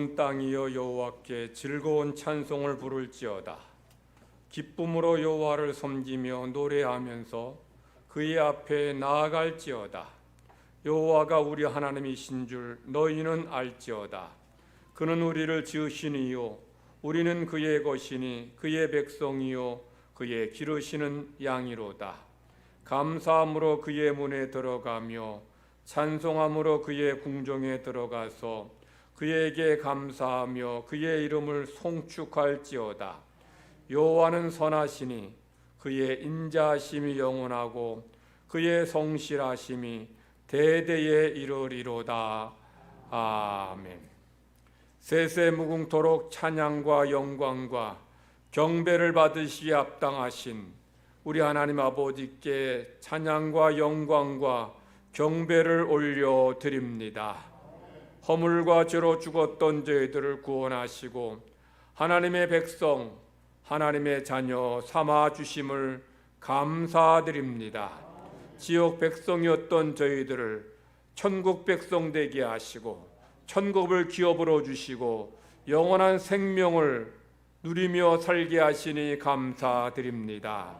온 땅이여 여호와께 즐거운 찬송을 부를지어다. 기쁨으로 여호와를 섬기며 노래하면서 그의 앞에 나아갈지어다. 여호와가 우리 하나님이신 줄 너희는 알지어다. 그는 우리를 지으신 이요 우리는 그의 것이니 그의 백성이요 그의 기르시는 양이로다. 감사함으로 그의 문에 들어가며 찬송함으로 그의 궁정에 들어가서 그에게 감사하며 그의 이름을 송축할지어다. 여호와는 선하시니 그의 인자하심이 영원하고 그의 성실하심이 대대에 이르리로다. 아멘. 세세무궁토록 찬양과 영광과 경배를 받으시기에 합당하신 우리 하나님 아버지께 찬양과 영광과 경배를 올려드립니다. 허물과 죄로 죽었던 저희들을 구원하시고 하나님의 백성, 하나님의 자녀 삼아주심을 감사드립니다. 지옥 백성이었던 저희들을 천국 백성 되게 하시고 천국을 기업으로 주시고 영원한 생명을 누리며 살게 하시니 감사드립니다.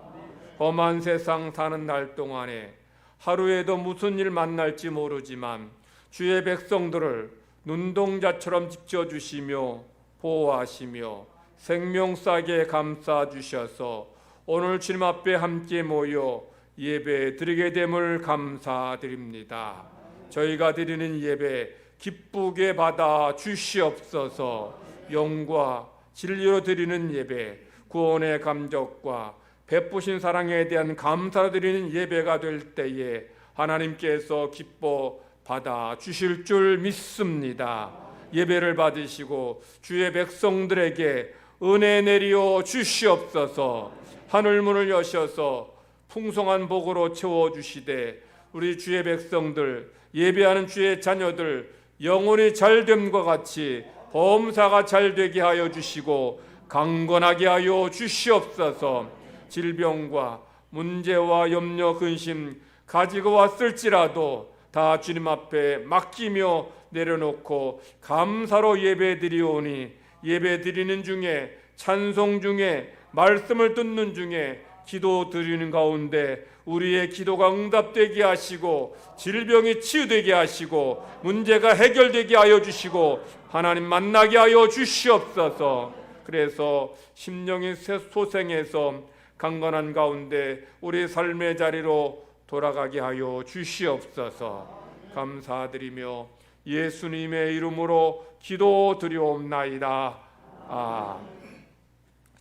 험한 세상 사는 날 동안에 하루에도 무슨 일 만날지 모르지만 주의 백성들을 눈동자처럼 지켜주시며 보호하시며 생명싸게 감싸주셔서 오늘 주님 앞에 함께 모여 예배 드리게 됨을 감사드립니다. 저희가 드리는 예배 기쁘게 받아 주시옵소서. 영과 진리로 드리는 예배, 구원의 감격과 베푸신 사랑에 대한 감사를 드리는 예배가 될 때에 하나님께서 기뻐 받아 주실 줄 믿습니다. 예배를 받으시고 주의 백성들에게 은혜 내리어 주시옵소서. 하늘문을 여셔서 풍성한 복으로 채워주시되 우리 주의 백성들, 예배하는 주의 자녀들 영혼이 잘됨과 같이 범사가 잘되게 하여 주시고 강건하게 하여 주시옵소서. 질병과 문제와 염려 근심 가지고 왔을지라도 다 주님 앞에 맡기며 내려놓고 감사로 예배드리오니 예배드리는 중에 찬송 중에 말씀을 듣는 중에 기도 드리는 가운데 우리의 기도가 응답되게 하시고 질병이 치유되게 하시고 문제가 해결되게 하여 주시고 하나님 만나게 하여 주시옵소서. 그래서 심령이 소생해서 강건한 가운데 우리 삶의 자리로 돌아가게 하여 주시옵소서. 감사드리며 예수님의 이름으로 기도드리옵나이다.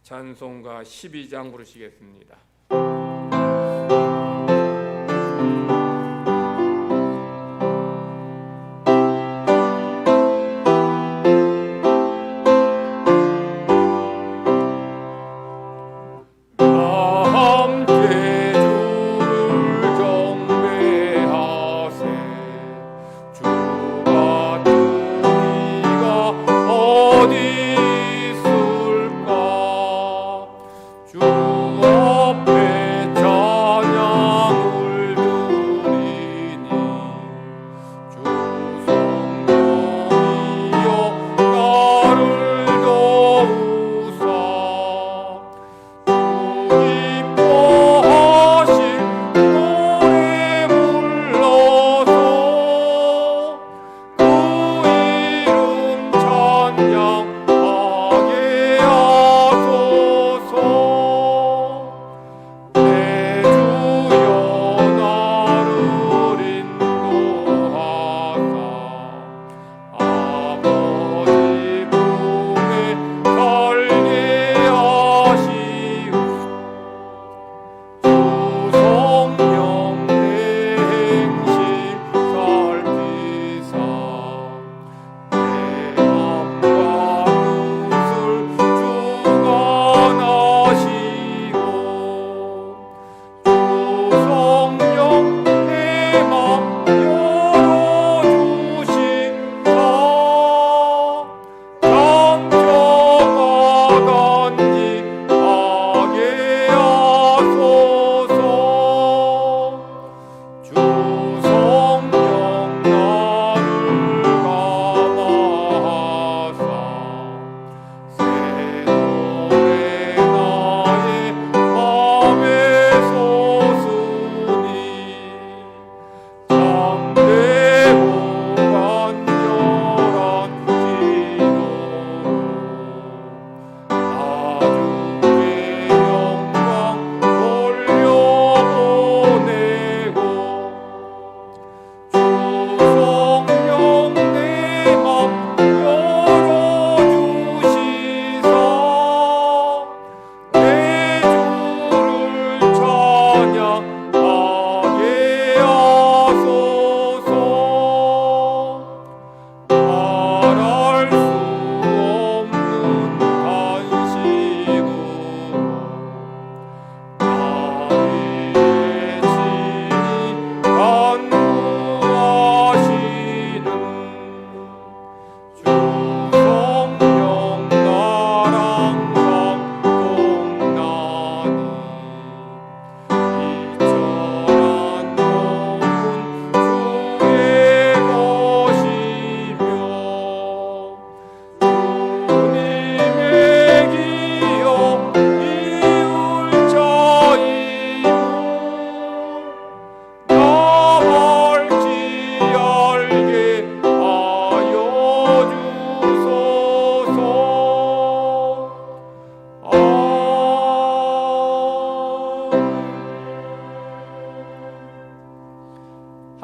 찬송가 12장 부르시겠습니다. 주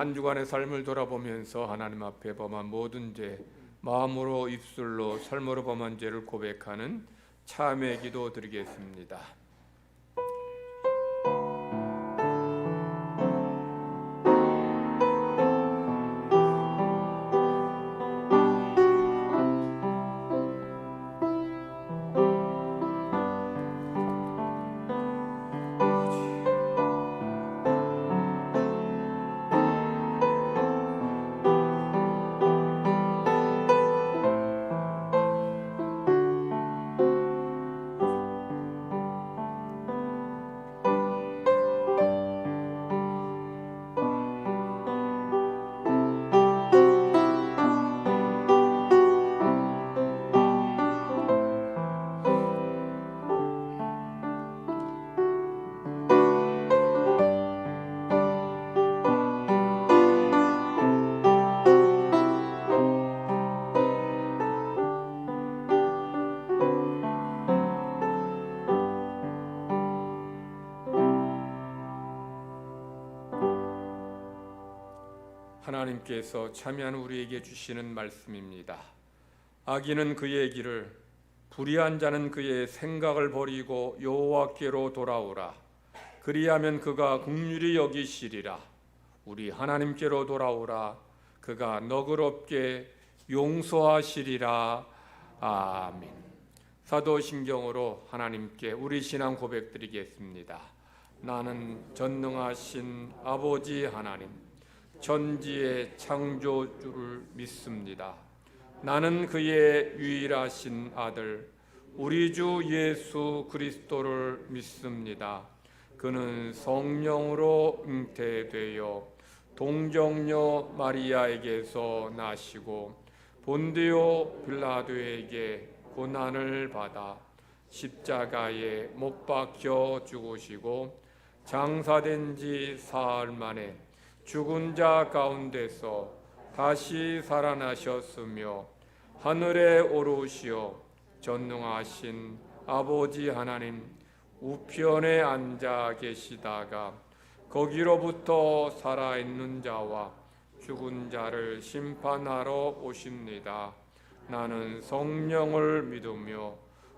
한 주간의 삶을 돌아보면서 하나님 앞에 범한 모든 죄, 마음으로 입술로 삶으로 범한 죄를 고백하는 참회 기도 드리겠습니다. 하나님께서 참여한 우리에게 주시는 말씀입니다. 악인은 그의 길을, 불의한 자는 그의 생각을 버리고 여호와께로 돌아오라. 그리하면 그가 긍휼히 여기시리라. 우리 하나님께로 돌아오라. 그가 너그럽게 용서하시리라. 아멘. 사도신경으로 하나님께 우리 신앙 고백드리겠습니다. 나는 전능하신 아버지 하나님, 천지의 창조주를 믿습니다. 나는 그의 유일하신 아들 우리 주 예수 그리스도를 믿습니다. 그는 성령으로 잉태되어 동정녀 마리아에게서 나시고 본디오 빌라도에게 고난을 받아 십자가에 못 박혀 죽으시고 장사된 지 사흘 만에 죽은 자 가운데서 다시 살아나셨으며 하늘에 오르시어 전능하신 아버지 하나님 우편에 앉아 계시다가 거기로부터 살아있는 자와 죽은 자를 심판하러 오십니다. 나는 성령을 믿으며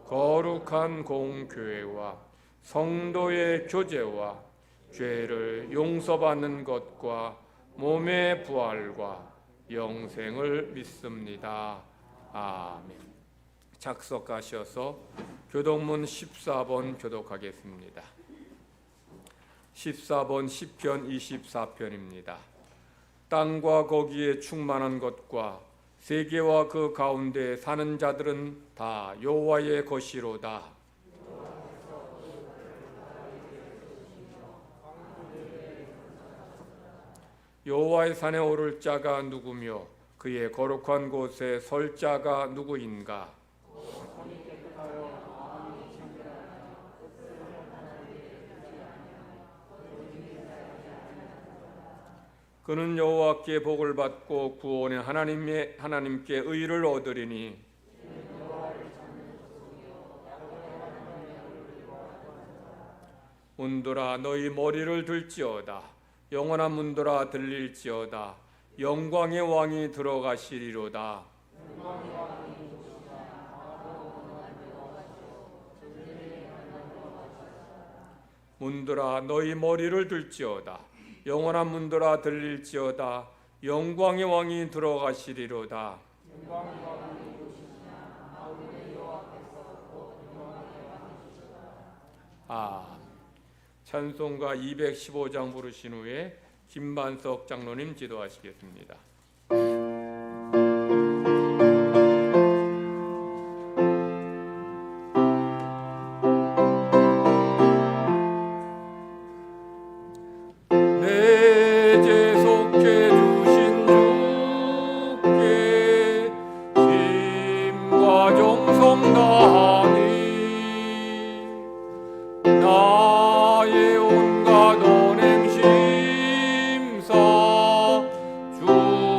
거룩한 공교회와 성도의 교제와 죄를 용서받는 것과 몸의 부활과 영생을 믿습니다. 아멘. 작석하셔서 교독문 14번 교독하겠습니다. 14번 시편 24편입니다. 땅과 거기에 충만한 것과 세계와 그 가운데 사는 자들은 다 여호와의 것이로다. 여호와의 산에 오를 자가 누구며 그의 거룩한 곳에 설 자가 누구인가? 그는 여호와께 복을 받고 구원의 하나님께 의를 얻으리니 문들아 너희 머리를 들지어다. 영원한 문들아 들릴지어다. 영광의 왕이 들어가시리로다. 문들아 너희 머리를 들지어다. 영원한 문들아 들릴지어다. 영광의 왕이 들어가시리로다. 찬송가 215장 부르신 후에 김반석 장로님 기도하시겠습니다. 주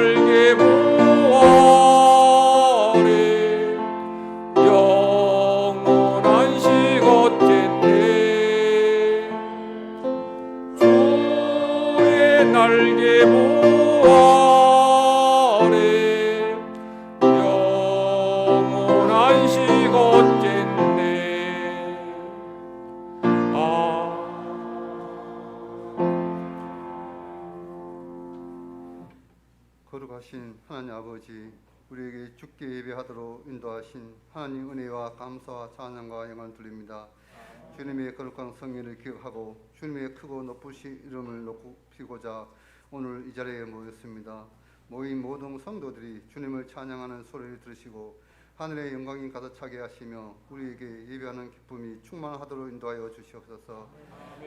날개 모아래 영원한 시것제때 주의 날개 모아래 영원한 시것제때 거룩하신 하나님 아버지, 우리에게 주께 예배하도록 인도하신 하나님 은혜와 감사와 찬양과 영광을 돌립니다. 주님의 거룩한 성령을 기억하고 주님의 크고 높으신 이름을 높이고자 오늘 이 자리에 모였습니다. 모인 모든 성도들이 주님을 찬양하는 소리를 들으시고 하늘의 영광이 가득차게 하시며 우리에게 예배하는 기쁨이 충만하도록 인도하여 주시옵소서.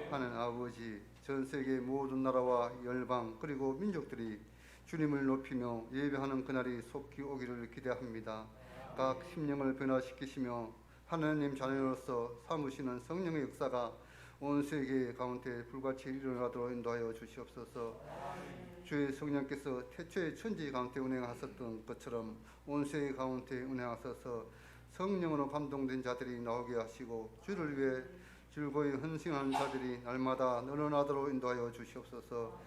하나님 아버지, 전 세계 모든 나라와 열방 그리고 민족들이 주님을 높이며 예배하는 그날이 속히 오기를 기대합니다. 각 심령을 변화시키시며 하나님 자녀로서 삼으시는 성령의 역사가 온 세계 가운데 불같이 일어나도록 인도하여 주시옵소서. 주의 성령께서 태초의 천지 가운데 운행하셨던 것처럼 온 세계 가운데 운행하셔서 성령으로 감동된 자들이 나오게 하시고 주를 위해 즐거이 헌신하는 자들이 날마다 늘어나도록 인도하여 주시옵소서.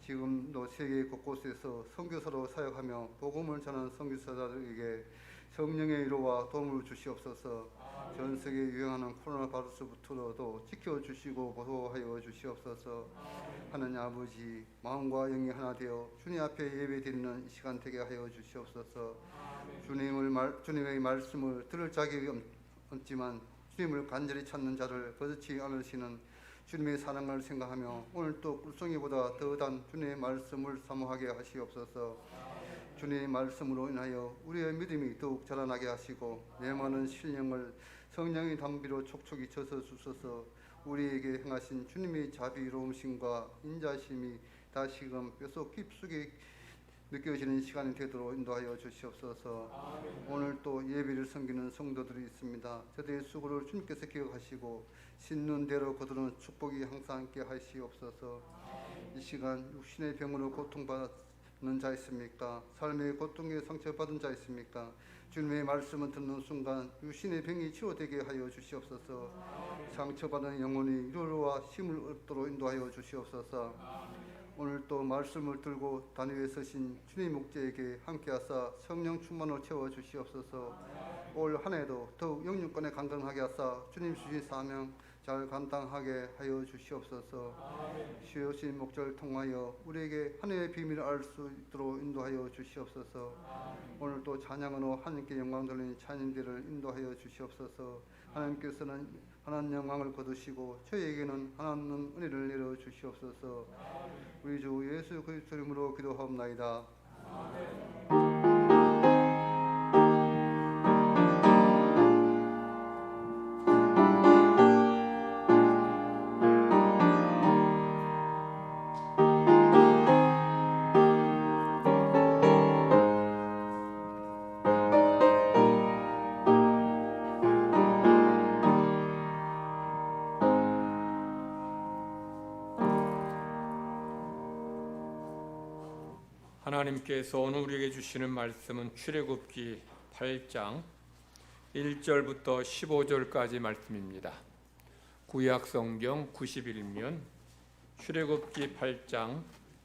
지금도 세계 곳곳에서 선교사로 사역하며 복음을 전하는 선교사들에게 성령의 위로와 도움을 주시옵소서. 전 세계에 유행하는 코로나 바이러스부터도 지켜주시고 보호하여 주시옵소서. 하나님 아버지, 마음과 영이 하나 되어 주님 앞에 예배드리는 이 시간 되게 하여 주시옵소서. 주님의 말씀을 들을 자격이 없지만 주님을 간절히 찾는 자를 거듭지 않으시는 주님의 사랑을 생각하며 오늘 또 꿀송이보다 더한 주님의 말씀을 사모하게 하시옵소서. 주님의 말씀으로 인하여 우리의 믿음이 더욱 자라나게 하시고 메마른 신령을 성령의 담비로 촉촉히 젖어 주셔서 우리에게 행하신 주님의 자비로우심과 인자심이 다시금 뼛속 깊숙이 느껴지는 시간이 되도록 인도하여 주시옵소서. 오늘 또 예배를 섬기는 성도들이 있습니다. 저들의 수고를 주님께서 기억하시고 씻는 대로 거두는 축복이 항상 함께 하시옵소서. 이 시간 육신의 병으로 고통받는 자 있습니까? 삶의 고통에 상처받은 자 있습니까? 주님의 말씀을 듣는 순간 육신의 병이 치료되게 하여 주시옵소서. 상처받은 영혼이 위로와 힘을 얻도록 인도하여 주시옵소서. 오늘 또 말씀을 들고 단위에 서신 주님 목자에게 함께하사 성령 충만으로 채워 주시옵소서. 올 한 해도 더욱 영육간에 강건하게 하사 주님 주신 사명 잘 감당하게 하여 주시옵소서. 쉬우신 목자를 통하여 우리에게 한 해의 비밀을 알 수 있도록 인도하여 주시옵소서. 오늘 또 찬양으로 하나님께 영광 돌리는 찬양들을 인도하여 주시옵소서. 하나님께서는 하나님 영광을 거두시고 저희에게는 하나님 은혜를 내려 주시옵소서. 우리 주 예수 그리스도 이름으로 기도하옵나이다. 하나님께서 오늘 우리에게 주시는 말씀은 출애굽기 8장 1절부터 15절까지 말씀입니다. 구약성경 91면 출애굽기 8장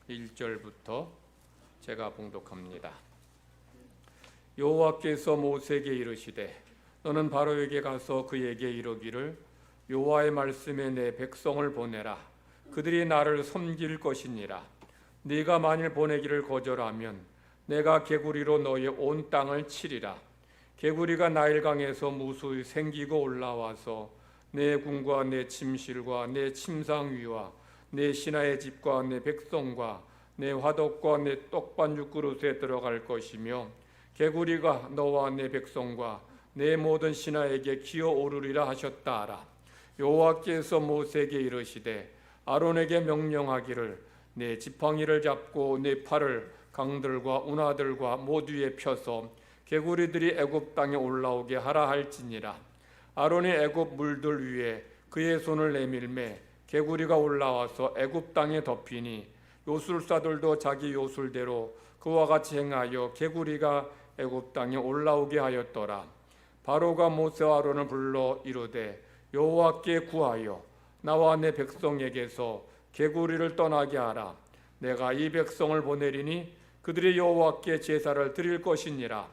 1절부터 제가 봉독합니다. 여호와께서 모세에게 이르시되 너는 바로에게 가서 그에게 이르기를 여호와의 말씀에 내 백성을 보내라. 그들이 나를 섬길 것이니라. 네가 만일 보내기를 거절하면 내가 개구리로 너의 온 땅을 치리라. 개구리가 나일강에서 무수히 생기고 올라와서 내 궁과 내 침실과 내 침상 위와 내 신하의 집과 내 백성과 내 화덕과 내 떡반죽 그릇에 들어갈 것이며 개구리가 너와 내 백성과 내 모든 신하에게 기어오르리라 하셨다 하라. 여호와께서 모세에게 이르시되 아론에게 명령하기를 내 지팡이를 잡고 내 팔을 강들과 운하들과 모두에 펴서 개구리들이 애굽 땅에 올라오게 하라 할지니라. 아론이 애굽 물들 위에 그의 손을 내밀매 개구리가 올라와서 애굽 땅에 덮이니 요술사들도 자기 요술대로 그와 같이 행하여 개구리가 애굽 땅에 올라오게 하였더라. 바로가 모세와 아론을 불러 이르되 여호와께 구하여 나와 내 백성에게서 개구리를 떠나게 하라. 내가 이 백성을 보내리니 그들이 여호와께 제사를 드릴 것이니라.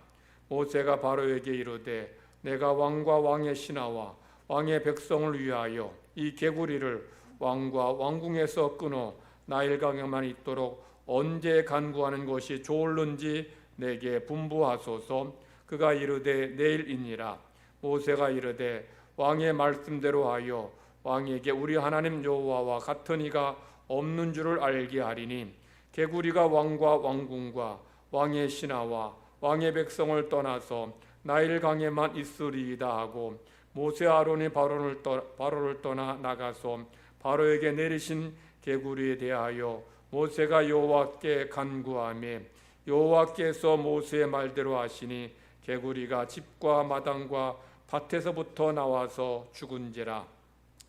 모세가 바로에게 이르되 내가 왕과 왕의 신하와 왕의 백성을 위하여 이 개구리를 왕과 왕궁에서 끊어 나일강에만 있도록 언제 간구하는 것이 좋을는지 내게 분부하소서. 그가 이르되 내일이니라. 모세가 이르되 왕의 말씀대로 하여 왕에게 우리 하나님 여호와와 같은 이가 없는 줄을 알게 하리니 개구리가 왕과 왕궁과 왕의 신하와 왕의 백성을 떠나서 나일강에만 있으리이다 하고 모세 아론이 바로를 떠나 나가서 바로에게 내리신 개구리에 대하여 모세가 여호와께 간구하며 여호와께서 모세의 말대로 하시니 개구리가 집과 마당과 밭에서부터 나와서 죽은지라.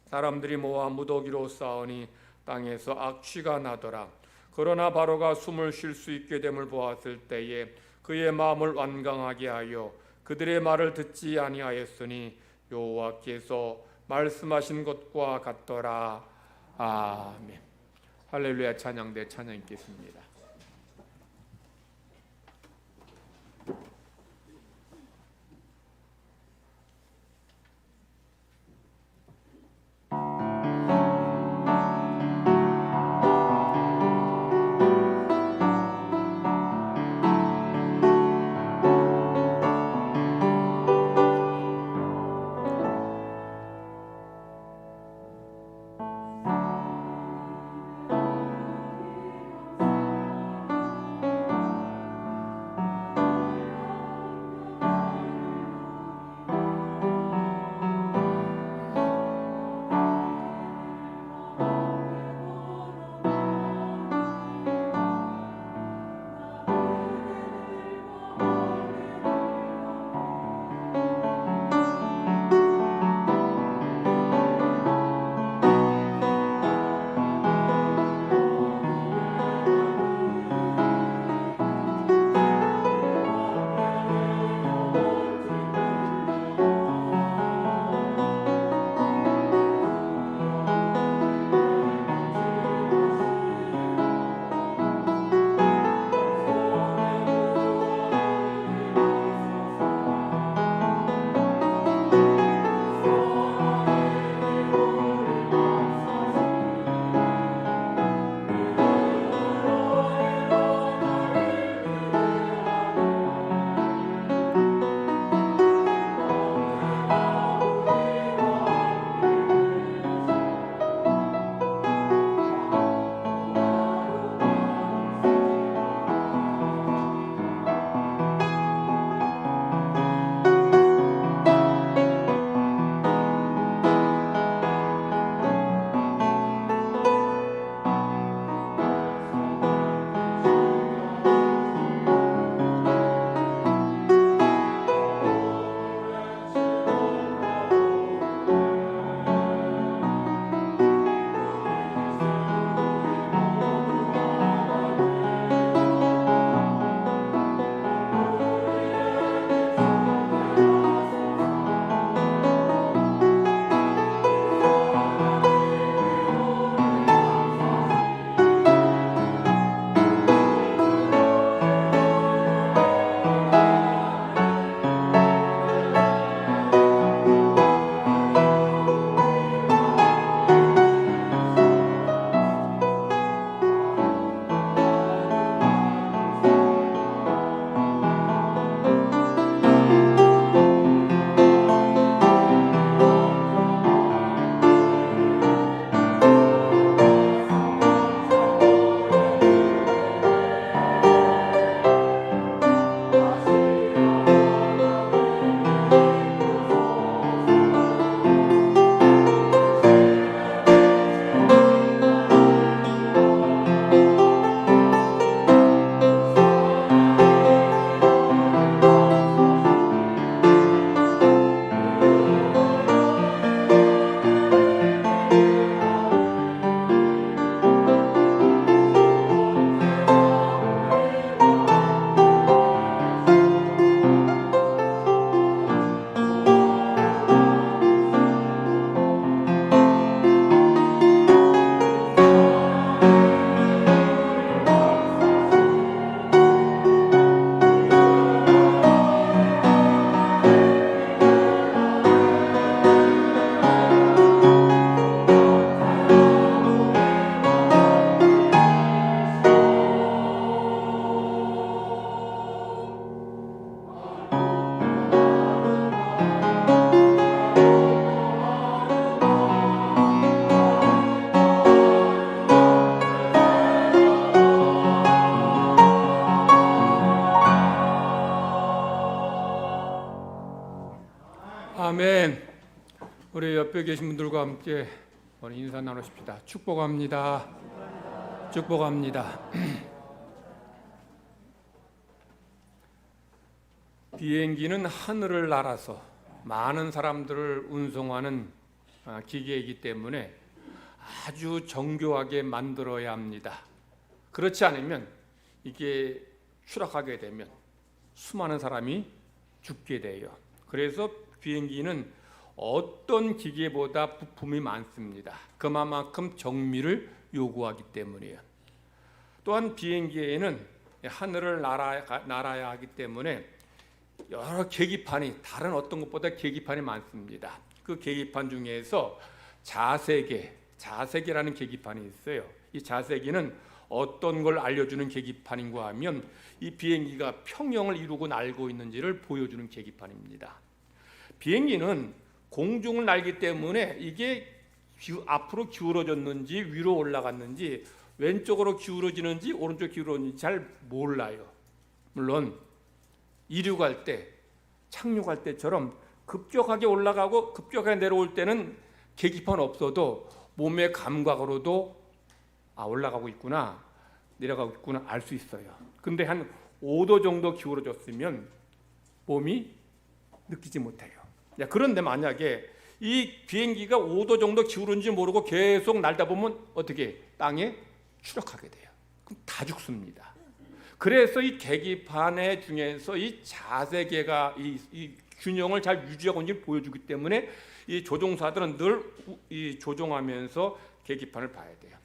사람들이 모아 무더기로 싸우니 땅에서 악취가 나더라. 그러나 바로가 숨을 쉴 수 있게 됨을 보았을 때에 그의 마음을 완강하게 하여 그들의 말을 듣지 아니하였으니 여호와께서 말씀하신 것과 같더라. 아멘. 할렐루야. 찬양대 찬양 있겠습니다. 아멘. 우리 옆에 계신 분들과 함께 오늘 인사 나누십시다. 축복합니다. 축복합니다. 비행기는 하늘을 날아서 많은 사람들을 운송하는 기계이기 때문에 아주 정교하게 만들어야 합니다. 그렇지 않으면 이게 추락하게 되면 수많은 사람이 죽게 돼요. 그래서 비행기는 어떤 기계보다 부품이 많습니다. 그만큼 정밀을 요구하기 때문이에요. 또한 비행기에는 하늘을 날아야 하기 때문에 여러 계기판이 다른 어떤 것보다 계기판이 많습니다. 그 계기판 중에서 자세계라는 계기판이 있어요. 이 자세계는 어떤 걸 알려주는 계기판인가 하면 이 비행기가 평형을 이루고 날고 있는지를 보여주는 계기판입니다. 비행기는 공중을 날기 때문에 이게 앞으로 기울어졌는지 위로 올라갔는지 왼쪽으로 기울어지는지 오른쪽 기울어지는지 잘 몰라요. 물론 이륙할 때, 착륙할 때처럼 급격하게 올라가고 급격하게 내려올 때는 계기판 없어도 몸의 감각으로도 올라가고 있구나, 내려가고 있구나 알 수 있어요. 근데 한 5도 정도 기울어졌으면 몸이 느끼지 못해요. 그런데 만약에 이 비행기가 5도 정도 기울은지 모르고 계속 날다 보면 어떻게 땅에 추락하게 돼요. 그럼 다 죽습니다. 그래서 이 계기판의 중에서 이 자세계가 이 균형을 잘 유지하고 있는지 보여주기 때문에 이 조종사들은 늘 이 조종하면서 계기판을 봐야 돼요.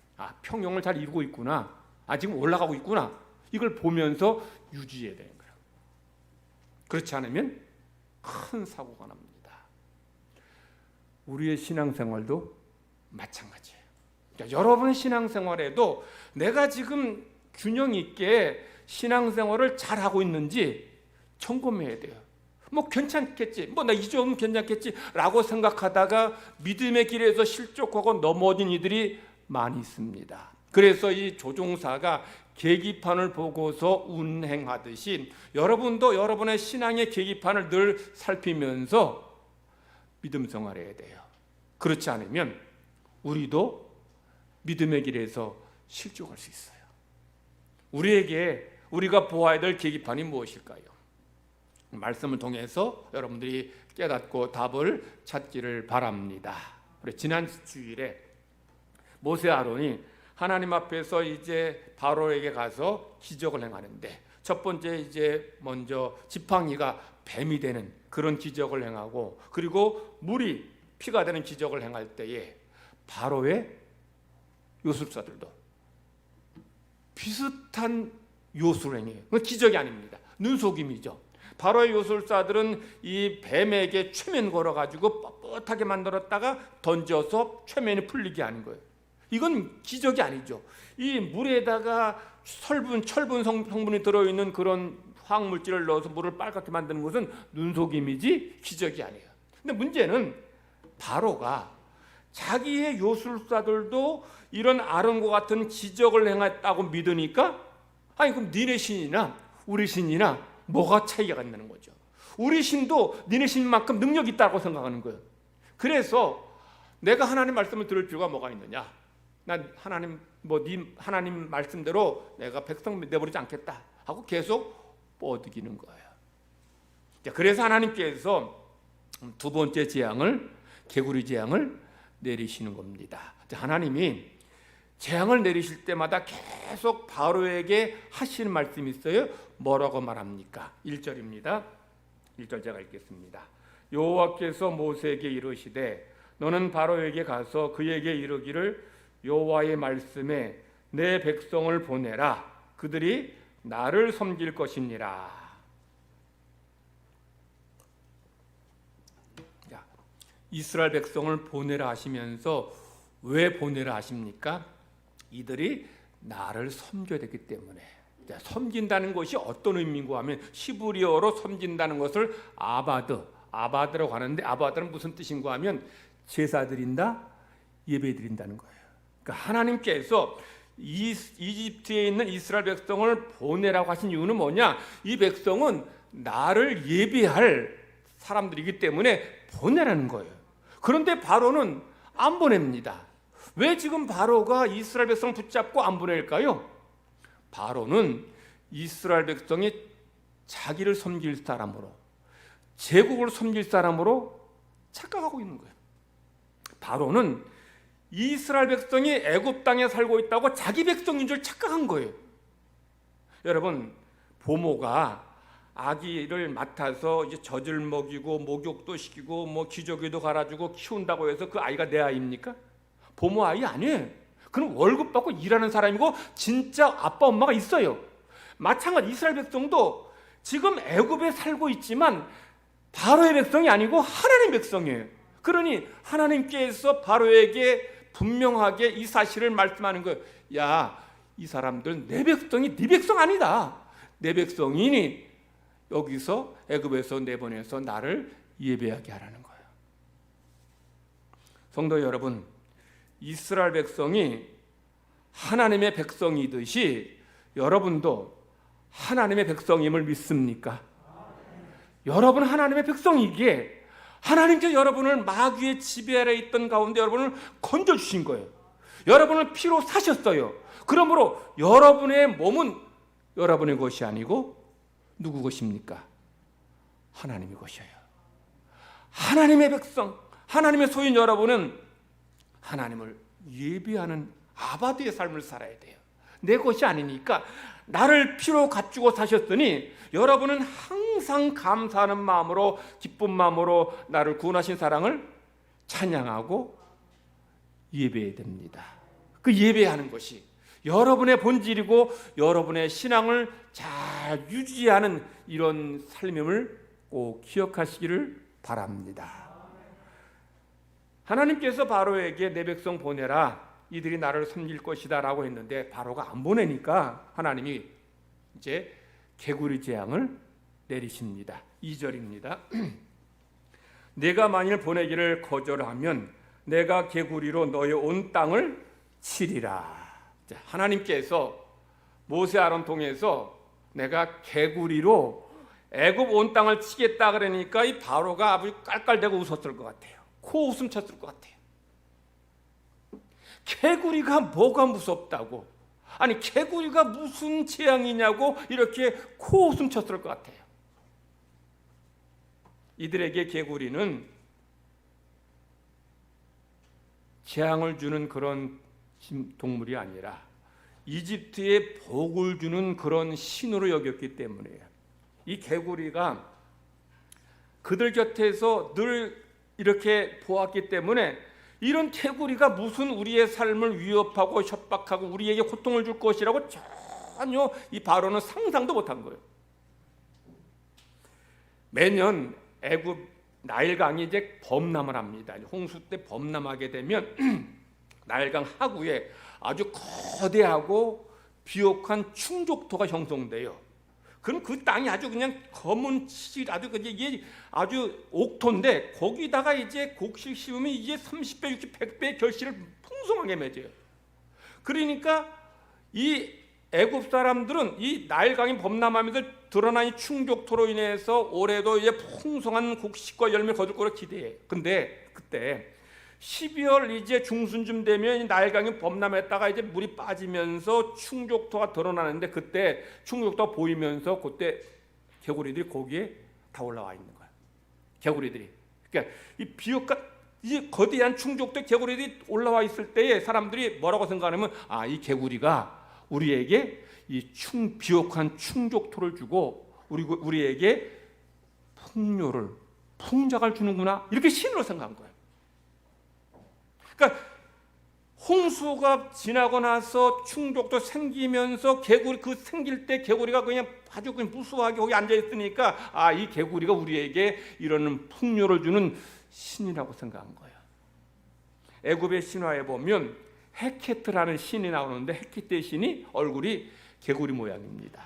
평형을 잘 이루고 있구나. 지금 올라가고 있구나. 이걸 보면서 유지해야 되는 거예요. 그렇지 않으면 큰 사고가 납니다. 우리의 신앙생활도 마찬가지예요. 그러니까 여러분 신앙생활에도 내가 지금 균형 있게 신앙생활을 잘하고 있는지 점검해야 돼요. 뭐 괜찮겠지, 뭐 나 이 정도면 괜찮겠지 라고 생각하다가 믿음의 길에서 실족하고 넘어진 이들이 많이 있습니다. 그래서 이 조종사가 계기판을 보고서 운행하듯이 여러분도 여러분의 신앙의 계기판을 늘 살피면서 믿음 생활해야 돼요. 그렇지 않으면 우리도 믿음의 길에서 실족할 수 있어요. 우리가 보아야 될 계기판이 무엇일까요? 말씀을 통해서 여러분들이 깨닫고 답을 찾기를 바랍니다. 지난 주일에 모세 아론이 하나님 앞에서 이제 바로에게 가서 기적을 행하는데 첫 번째 이제 먼저 지팡이가 뱀이 되는 그런 기적을 행하고 그리고 물이 피가 되는 기적을 행할 때에 바로의 요술사들도 비슷한 요술을 행해요. 그건 기적이 아닙니다. 눈속임이죠. 바로의 요술사들은 이 뱀에게 최면 걸어가지고 뻣뻣하게 만들었다가 던져서 최면이 풀리게 하는 거예요. 이건 기적이 아니죠. 이 물에다가 철분 성분이 들어있는 그런 화학물질을 넣어서 물을 빨갛게 만드는 것은 눈속임이지 기적이 아니에요. 근데 문제는 바로가 자기의 요술사들도 이런 아론과 같은 기적을 행했다고 믿으니까 그럼 니네 신이나 우리 신이나 뭐가 차이가 나는 거죠. 우리 신도 니네 신만큼 능력이 있다고 생각하는 거예요. 그래서 내가 하나님 말씀을 들을 필요가 뭐가 있느냐? 난 하나님 하나님 말씀대로 내가 백성 내버리지 않겠다 하고 계속 뻗기는 거예요. 그래서 하나님께서 두 번째 재앙을 개구리 재앙을 내리시는 겁니다. 하나님이 재앙을 내리실 때마다 계속 바로에게 하시는 말씀이 있어요. 뭐라고 말합니까? 1절입니다. 1절 제가 읽겠습니다. 여호와께서 모세에게 이르시되 너는 바로에게 가서 그에게 이르기를 여호와의 말씀에 내 백성을 보내라. 그들이 나를 섬길 것이니라. 이스라엘 백성을 보내라 하시면서 왜 보내라 하십니까? 이들이 나를 섬겨야 되기 때문에. 섬긴다는 것이 어떤 의미인가 하면 히브리어로 섬긴다는 것을 아바드라고 하는데 아바드는 무슨 뜻인가 하면 제사 드린다, 예배 드린다는 거예요. 그러니까 하나님께서 이집트에 있는 이스라엘 백성을 보내라고 하신 이유는 뭐냐? 이 백성은 나를 예배할 사람들이기 때문에 보내라는 거예요. 그런데 바로는 안 보냅니다. 왜 지금 바로가 이스라엘 백성을 붙잡고 안 보낼까요? 바로는 이스라엘 백성이 자기를 섬길 사람으로, 제국을 섬길 사람으로 착각하고 있는 거예요. 바로는 이스라엘 백성이 애굽 땅에 살고 있다고 자기 백성인 줄 착각한 거예요. 여러분, 부모가 아기를 맡아서 이제 젖을 먹이고 목욕도 시키고 뭐 기저귀도 갈아주고 키운다고 해서 그 아이가 내 아이입니까? 부모 아이 아니에요. 그럼 월급 받고 일하는 사람이고 진짜 아빠 엄마가 있어요. 마찬가지 이스라엘 백성도 지금 애굽에 살고 있지만 바로의 백성이 아니고 하나님 백성이에요. 그러니 하나님께서 바로에게 분명하게 이 사실을 말씀하는 거예요. 야, 이 사람들 내 백성이 네 백성 아니다. 내 백성이니 여기서 애굽에서 내보내서 나를 예배하게 하라는 거예요. 성도 여러분, 이스라엘 백성이 하나님의 백성이듯이 여러분도 하나님의 백성임을 믿습니까? 여러분 하나님의 백성이기에 하나님께서 여러분을 마귀의 지배 아래 있던 가운데 여러분을 건져주신 거예요. 여러분을 피로 사셨어요. 그러므로 여러분의 몸은 여러분의 것이 아니고 누구 것입니까? 하나님의 것이에요. 하나님의 백성, 하나님의 소유인 여러분은 하나님을 예배하는 아바드의 삶을 살아야 돼요. 내 것이 아니니까 나를 피로 갖추고 사셨으니 여러분은 항상 감사하는 마음으로, 기쁜 마음으로 나를 구원하신 사랑을 찬양하고 예배해야 됩니다. 그 예배하는 것이 여러분의 본질이고 여러분의 신앙을 잘 유지하는 이런 삶임을 꼭 기억하시기를 바랍니다. 하나님께서 바로에게 내 백성 보내라, 이들이 나를 섬길 것이다 라고 했는데 바로가 안 보내니까 하나님이 이제 개구리 재앙을 내리십니다. 2절입니다. 내가 만일 보내기를 거절하면 내가 개구리로 너의 온 땅을 치리라. 하나님께서 모세 아론 통해서 내가 개구리로 애굽 온 땅을 치겠다 그러니까 이 바로가 아주 깔깔대고 웃었을 것 같아요. 코 웃음 쳤을 것 같아요. 개구리가 뭐가 무섭다고, 아니 개구리가 무슨 재앙이냐고 이렇게 코 웃음 쳤을 것 같아요. 이들에게 개구리는 재앙을 주는 그런 동물이 아니라 이집트에 복을 주는 그런 신으로 여겼기 때문이에요. 이 개구리가 그들 곁에서 늘 이렇게 보았기 때문에 이런 개구리가 무슨 우리의 삶을 위협하고 협박하고 우리에게 고통을 줄 것이라고 전혀 이 바로는 상상도 못한 거예요. 매년 애굽 나일강이 이제 범람을 합니다. 홍수 때 범람하게 되면 나일강 하구에 아주 거대하고 비옥한 충족토가 형성돼요. 그럼 그 땅이 아주 그냥 검은 실, 이게 아주 옥토인데 거기다가 이제 곡식 씌우면 이게 30배, 60배, 100배의 결실을 풍성하게 맺어요. 그러니까 이 애굽 사람들은 이 나일강이 범람하면서 드러난 이 충족토로 인해서 올해도 이제 풍성한 곡식과 열매를 거둘 거로 기대해. 근데 그때 12월 이제 중순쯤 되면 나일강이 범람했다가 이제 물이 빠지면서 충족토가 드러나는데 그때 충족토가 보이면서 그때 개구리들이 거기에 다 올라와 있는 거야. 개구리들이. 그러니까 이 비옥한 이 거대한 충족토에 개구리들이 올라와 있을 때에 사람들이 뭐라고 생각하냐면 아, 이 개구리가 우리에게 이 비옥한 충족토를 주고 우리에게 풍요를 풍작을 주는구나 이렇게 신으로 생각한 거예요. 그러니까 홍수가 지나고 나서 충족도 생기면서 개구리 그 생길 때 개구리가 그냥 아주 그냥 무수하게 거기 앉아 있으니까 아, 이 개구리가 우리에게 이런 풍요를 주는 신이라고 생각한 거예요. 애굽의 신화에 보면 헤케트라는 신이 나오는데 헤케트의 신이 얼굴이 개구리 모양입니다.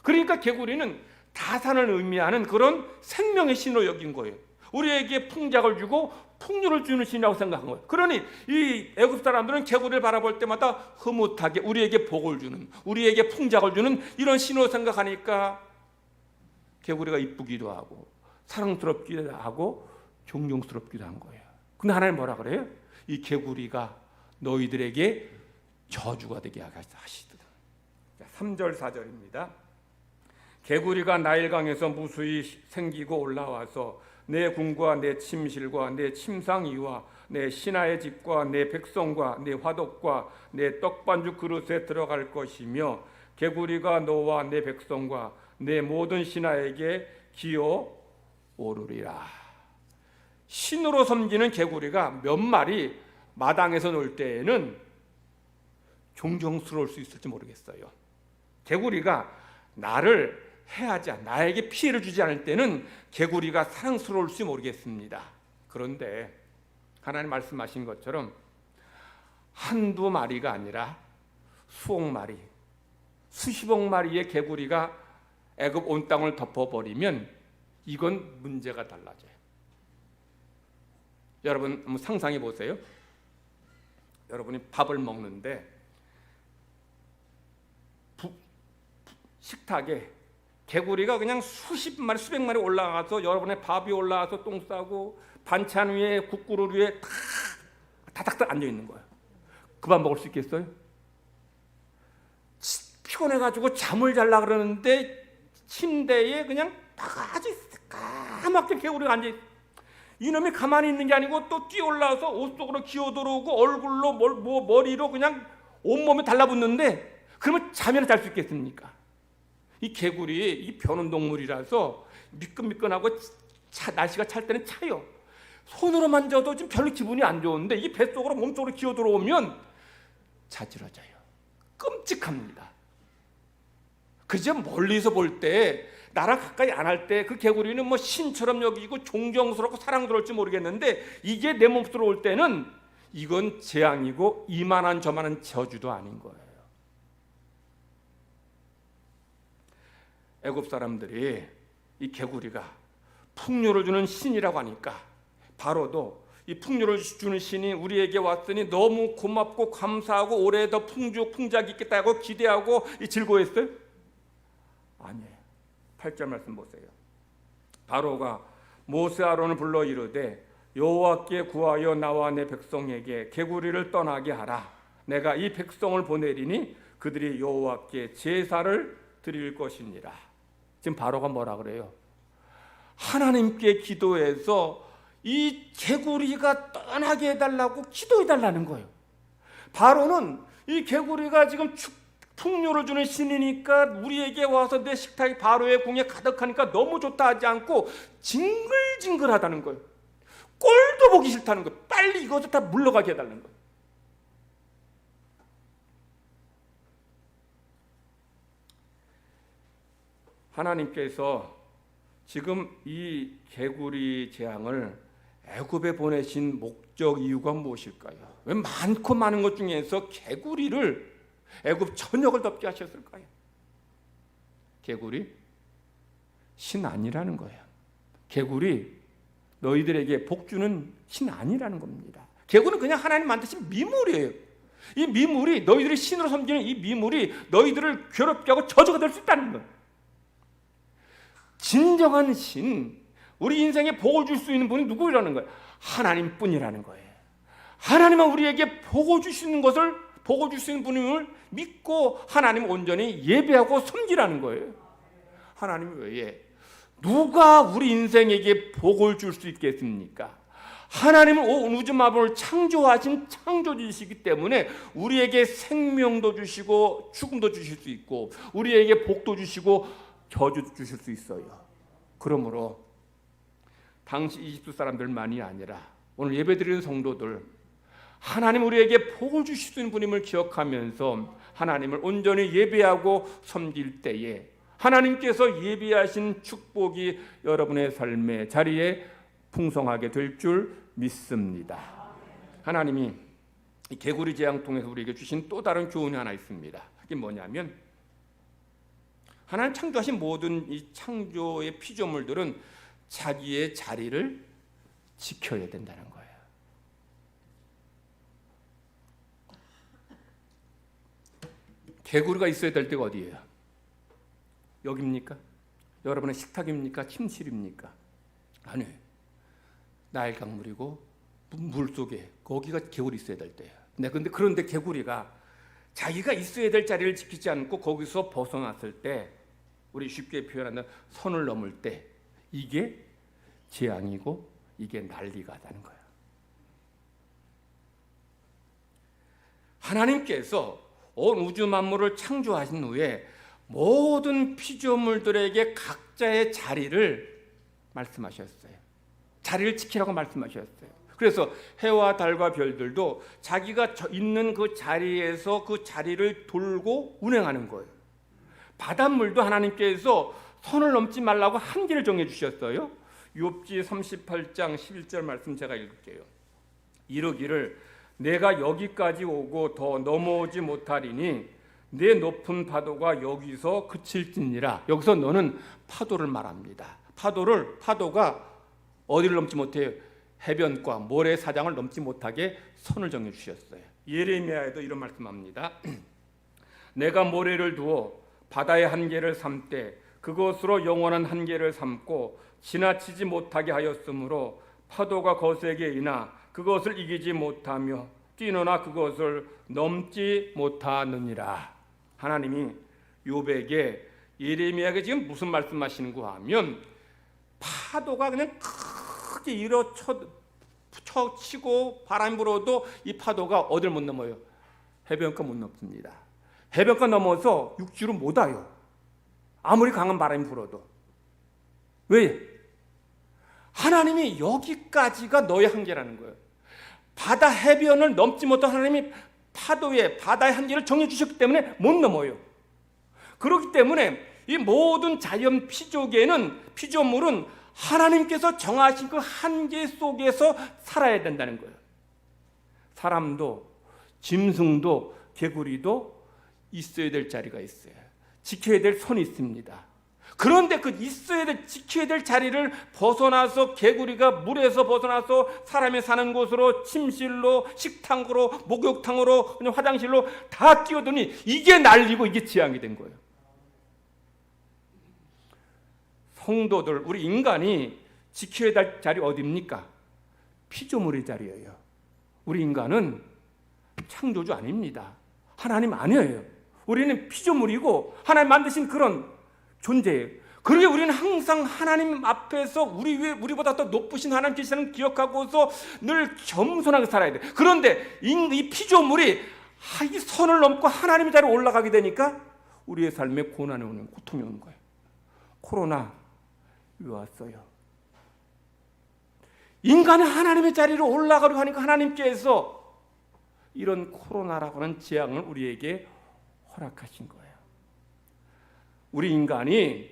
그러니까 개구리는 다산을 의미하는 그런 생명의 신으로 여긴 거예요. 우리에게 풍작을 주고 풍요를 주는 신이라고 생각한 거예요. 그러니 이 애굽 사람들은 개구리를 바라볼 때마다 흐뭇하게 우리에게 복을 주는, 우리에게 풍작을 주는 이런 신으로 생각하니까 개구리가 이쁘기도 하고 사랑스럽기도 하고 존경스럽기도 한 거예요. 근데 하나님 뭐라 그래요? 이 개구리가 너희들에게 저주가 되게 하시더라. 3절 4절입니다. 개구리가 나일강에서 무수히 생기고 올라와서 내 궁과 내 침실과 내 침상이와 내 신하의 집과 내 백성과 내 화덕과 내 떡반죽 그릇에 들어갈 것이며 개구리가 너와 내 백성과 내 모든 신하에게 기어 오르리라. 신으로 섬기는 개구리가 몇 마리 마당에서 놀 때에는 존경스러울 수 있을지 모르겠어요. 개구리가 나를 해하지 않, 나에게 피해를 주지 않을 때는 개구리가 사랑스러울지 모르겠습니다. 그런데 하나님 말씀하신 것처럼 한두 마리가 아니라 수억 마리, 수십억 마리의 개구리가 애굽 온 땅을 덮어버리면 이건 문제가 달라져요. 여러분 한번 상상해 보세요. 여러분이 밥을 먹는데 식탁에 개구리가 그냥 수십 마리, 수백 마리 올라가서 여러분의 밥이 올라와서 똥 싸고 반찬 위에 국그릇 위에 다닥다닥 앉아 있는 거예요. 그 밥 먹을 수 있겠어요? 피곤해가지고 잠을 자려고 그러는데 침대에 그냥 바가지 까맣게 개구리가 앉아 있어요. 이놈이 가만히 있는 게 아니고 또 뛰어올라서 옷 속으로 기어들어오고 얼굴로 머리로 그냥 온몸에 달라붙는데 그러면 잠이나 잘 수 있겠습니까? 이 개구리 이 벼는 동물이라서 미끈미끈하고 날씨가 찰 때는 차요. 손으로 만져도 지금 별로 기분이 안 좋은데 이 뱃속으로 몸속으로 기어들어오면 자지러져요. 끔찍합니다. 그저 멀리서 볼 때 나랑 가까이 안 할 때 그 개구리는 뭐 신처럼 여기고 존경스럽고 사랑스러울지 모르겠는데 이게 내 몸속으로 올 때는 이건 재앙이고 이만한 저만한 저주도 아닌 거예요. 애굽 사람들이 이 개구리가 풍요를 주는 신이라고 하니까 바로도 이 풍요를 주는 신이 우리에게 왔으니 너무 고맙고 감사하고 올해 더 풍족이 있겠다고 기대하고 즐거워했어요? 아니에요. 8절 말씀 보세요. 바로가 모세 아론을 불러 이르되 여호와께 구하여 나와 내 백성에게 개구리를 떠나게 하라. 내가 이 백성을 보내리니 그들이 여호와께 제사를 드릴 것이니라. 지금 바로가 뭐라 그래요? 하나님께 기도해서 이 개구리가 떠나게 해달라고 기도해달라는 거예요. 바로는 이 개구리가 지금 풍요를 주는 신이니까 우리에게 와서 내 식탁이 바로의 궁에 가득하니까 너무 좋다 하지 않고 징글징글하다는 거예요. 꼴도 보기 싫다는 거예요. 빨리 이것을 다 물러가게 해달라는 거예요. 하나님께서 지금 이 개구리 재앙을 애굽에 보내신 목적 이유가 무엇일까요? 왜 많고 많은 것 중에서 개구리를 애굽 전역을 덮게 하셨을까요? 개구리 신 아니라는 거예요. 개구리 너희들에게 복 주는 신 아니라는 겁니다. 개구리는 그냥 하나님 만드신 미물이에요. 이 미물이 너희들이 신으로 섬기는 이 미물이 너희들을 괴롭게 하고 저주가 될 수 있다는 거예요. 진정한 신, 우리 인생에 복을 줄 수 있는 분이 누구라는 거예요? 하나님뿐이라는 거예요. 하나님은 우리에게 복을 주시는 것을 복을 주시는 분임을 믿고 하나님 온전히 예배하고 섬기라는 거예요. 하나님 외에 누가 우리 인생에게 복을 줄 수 있겠습니까? 하나님은 온 우주 만물을 창조하신 창조주시기 때문에 우리에게 생명도 주시고 죽음도 주실 수 있고 우리에게 복도 주시고 저주도 주실 수 있어요. 그러므로 당시 이집트 사람들만이 아니라 오늘 예배드리는 성도들 하나님 우리에게 복을 주실 수 있는 분임을 기억하면서 하나님을 온전히 예배하고 섬길 때에 하나님께서 예비하신 축복이 여러분의 삶의 자리에 풍성하게 될 줄 믿습니다. 하나님이 이 개구리 재앙 통해서 우리에게 주신 또 다른 교훈이 하나 있습니다. 그게 뭐냐면 하나님 창조하신 모든 이 창조의 피조물들은 자기의 자리를 지켜야 된다는 거예요. 개구리가 있어야 될 때가 어디예요? 여기입니까? 여러분의 식탁입니까? 침실입니까? 아니에요. 나일 강물이고 물 속에 거기가 개구리 있어야 될 때예요. 근데 그런데 개구리가 자기가 있어야 될 자리를 지키지 않고 거기서 벗어났을 때, 우리 쉽게 표현하는 선을 넘을 때, 이게 재앙이고 이게 난리가 나는 거예요. 하나님께서 온 우주 만물을 창조하신 후에 모든 피조물들에게 각자의 자리를 말씀하셨어요. 자리를 지키라고 말씀하셨어요. 그래서 해와 달과 별들도 자기가 있는 그 자리에서 그 자리를 돌고 운행하는 거예요. 바닷물도 하나님께서 선을 넘지 말라고 한계를 정해 주셨어요. 욥기 38장 11절 말씀 제가 읽을게요. 이르기를 내가 여기까지 오고 더 넘어오지 못하리니 내 높은 파도가 여기서 그칠지니라. 여기서 너는 파도를 말합니다. 파도가 어디를 넘지 못해요? 해변과 모래사장을 넘지 못하게 선을 정해 주셨어요. 예레미야에도 이런 말씀합니다. 내가 모래를 두어 바다의 한계를 삼되 그것으로 영원한 한계를 삼고 지나치지 못하게 하였으므로 파도가 거세게 이나 그것을 이기지 못하며 뛰노나 그것을 넘지 못하느니라. 하나님이 욥에게, 예레미야에게 지금 무슨 말씀하시는가 하면, 파도가 그냥 크게 치고 바람이 불어도 이 파도가 어딜 못 넘어요? 해변가 못 넘습니다. 해변가 넘어서 육지로 못 와요. 아무리 강한 바람이 불어도. 왜? 하나님이 여기까지가 너의 한계라는 거예요. 바다 해변을 넘지 못한 하나님이 바다의 한계를 정해주셨기 때문에 못 넘어요. 그렇기 때문에 이 모든 자연 피조물은 하나님께서 정하신 그 한계 속에서 살아야 된다는 거예요. 사람도, 짐승도, 개구리도 있어야 될 자리가 있어요. 지켜야 될 선이 있습니다. 그런데 그 지켜야 될 자리를 벗어나서, 개구리가 물에서 벗어나서 사람이 사는 곳으로, 침실로, 식탁으로, 목욕탕으로, 그냥 화장실로 다 뛰어드니 이게 난리고 이게 재앙이 된 거예요. 성도들, 우리 인간이 지켜야 될 자리 어디입니까? 피조물의 자리예요. 우리 인간은 창조주 아닙니다. 하나님 아니에요. 우리는 피조물이고 하나님 만드신 그런 존재예요. 그러게 우리는 항상 하나님 앞에서 우리보다 더 높으신 하나님 계시는 기억하고서 늘 겸손하게 살아야 돼. 그런데 이 피조물이 이 선을 넘고 하나님의 자리에 올라가게 되니까 우리의 삶에 고난이 오는, 고통이 오는 거예요. 코로나 왔어요. 인간이 하나님의 자리로 올라가려고 하니까 하나님께서 이런 코로나라고 하는 재앙을 우리에게 허락하신 거예요. 우리 인간이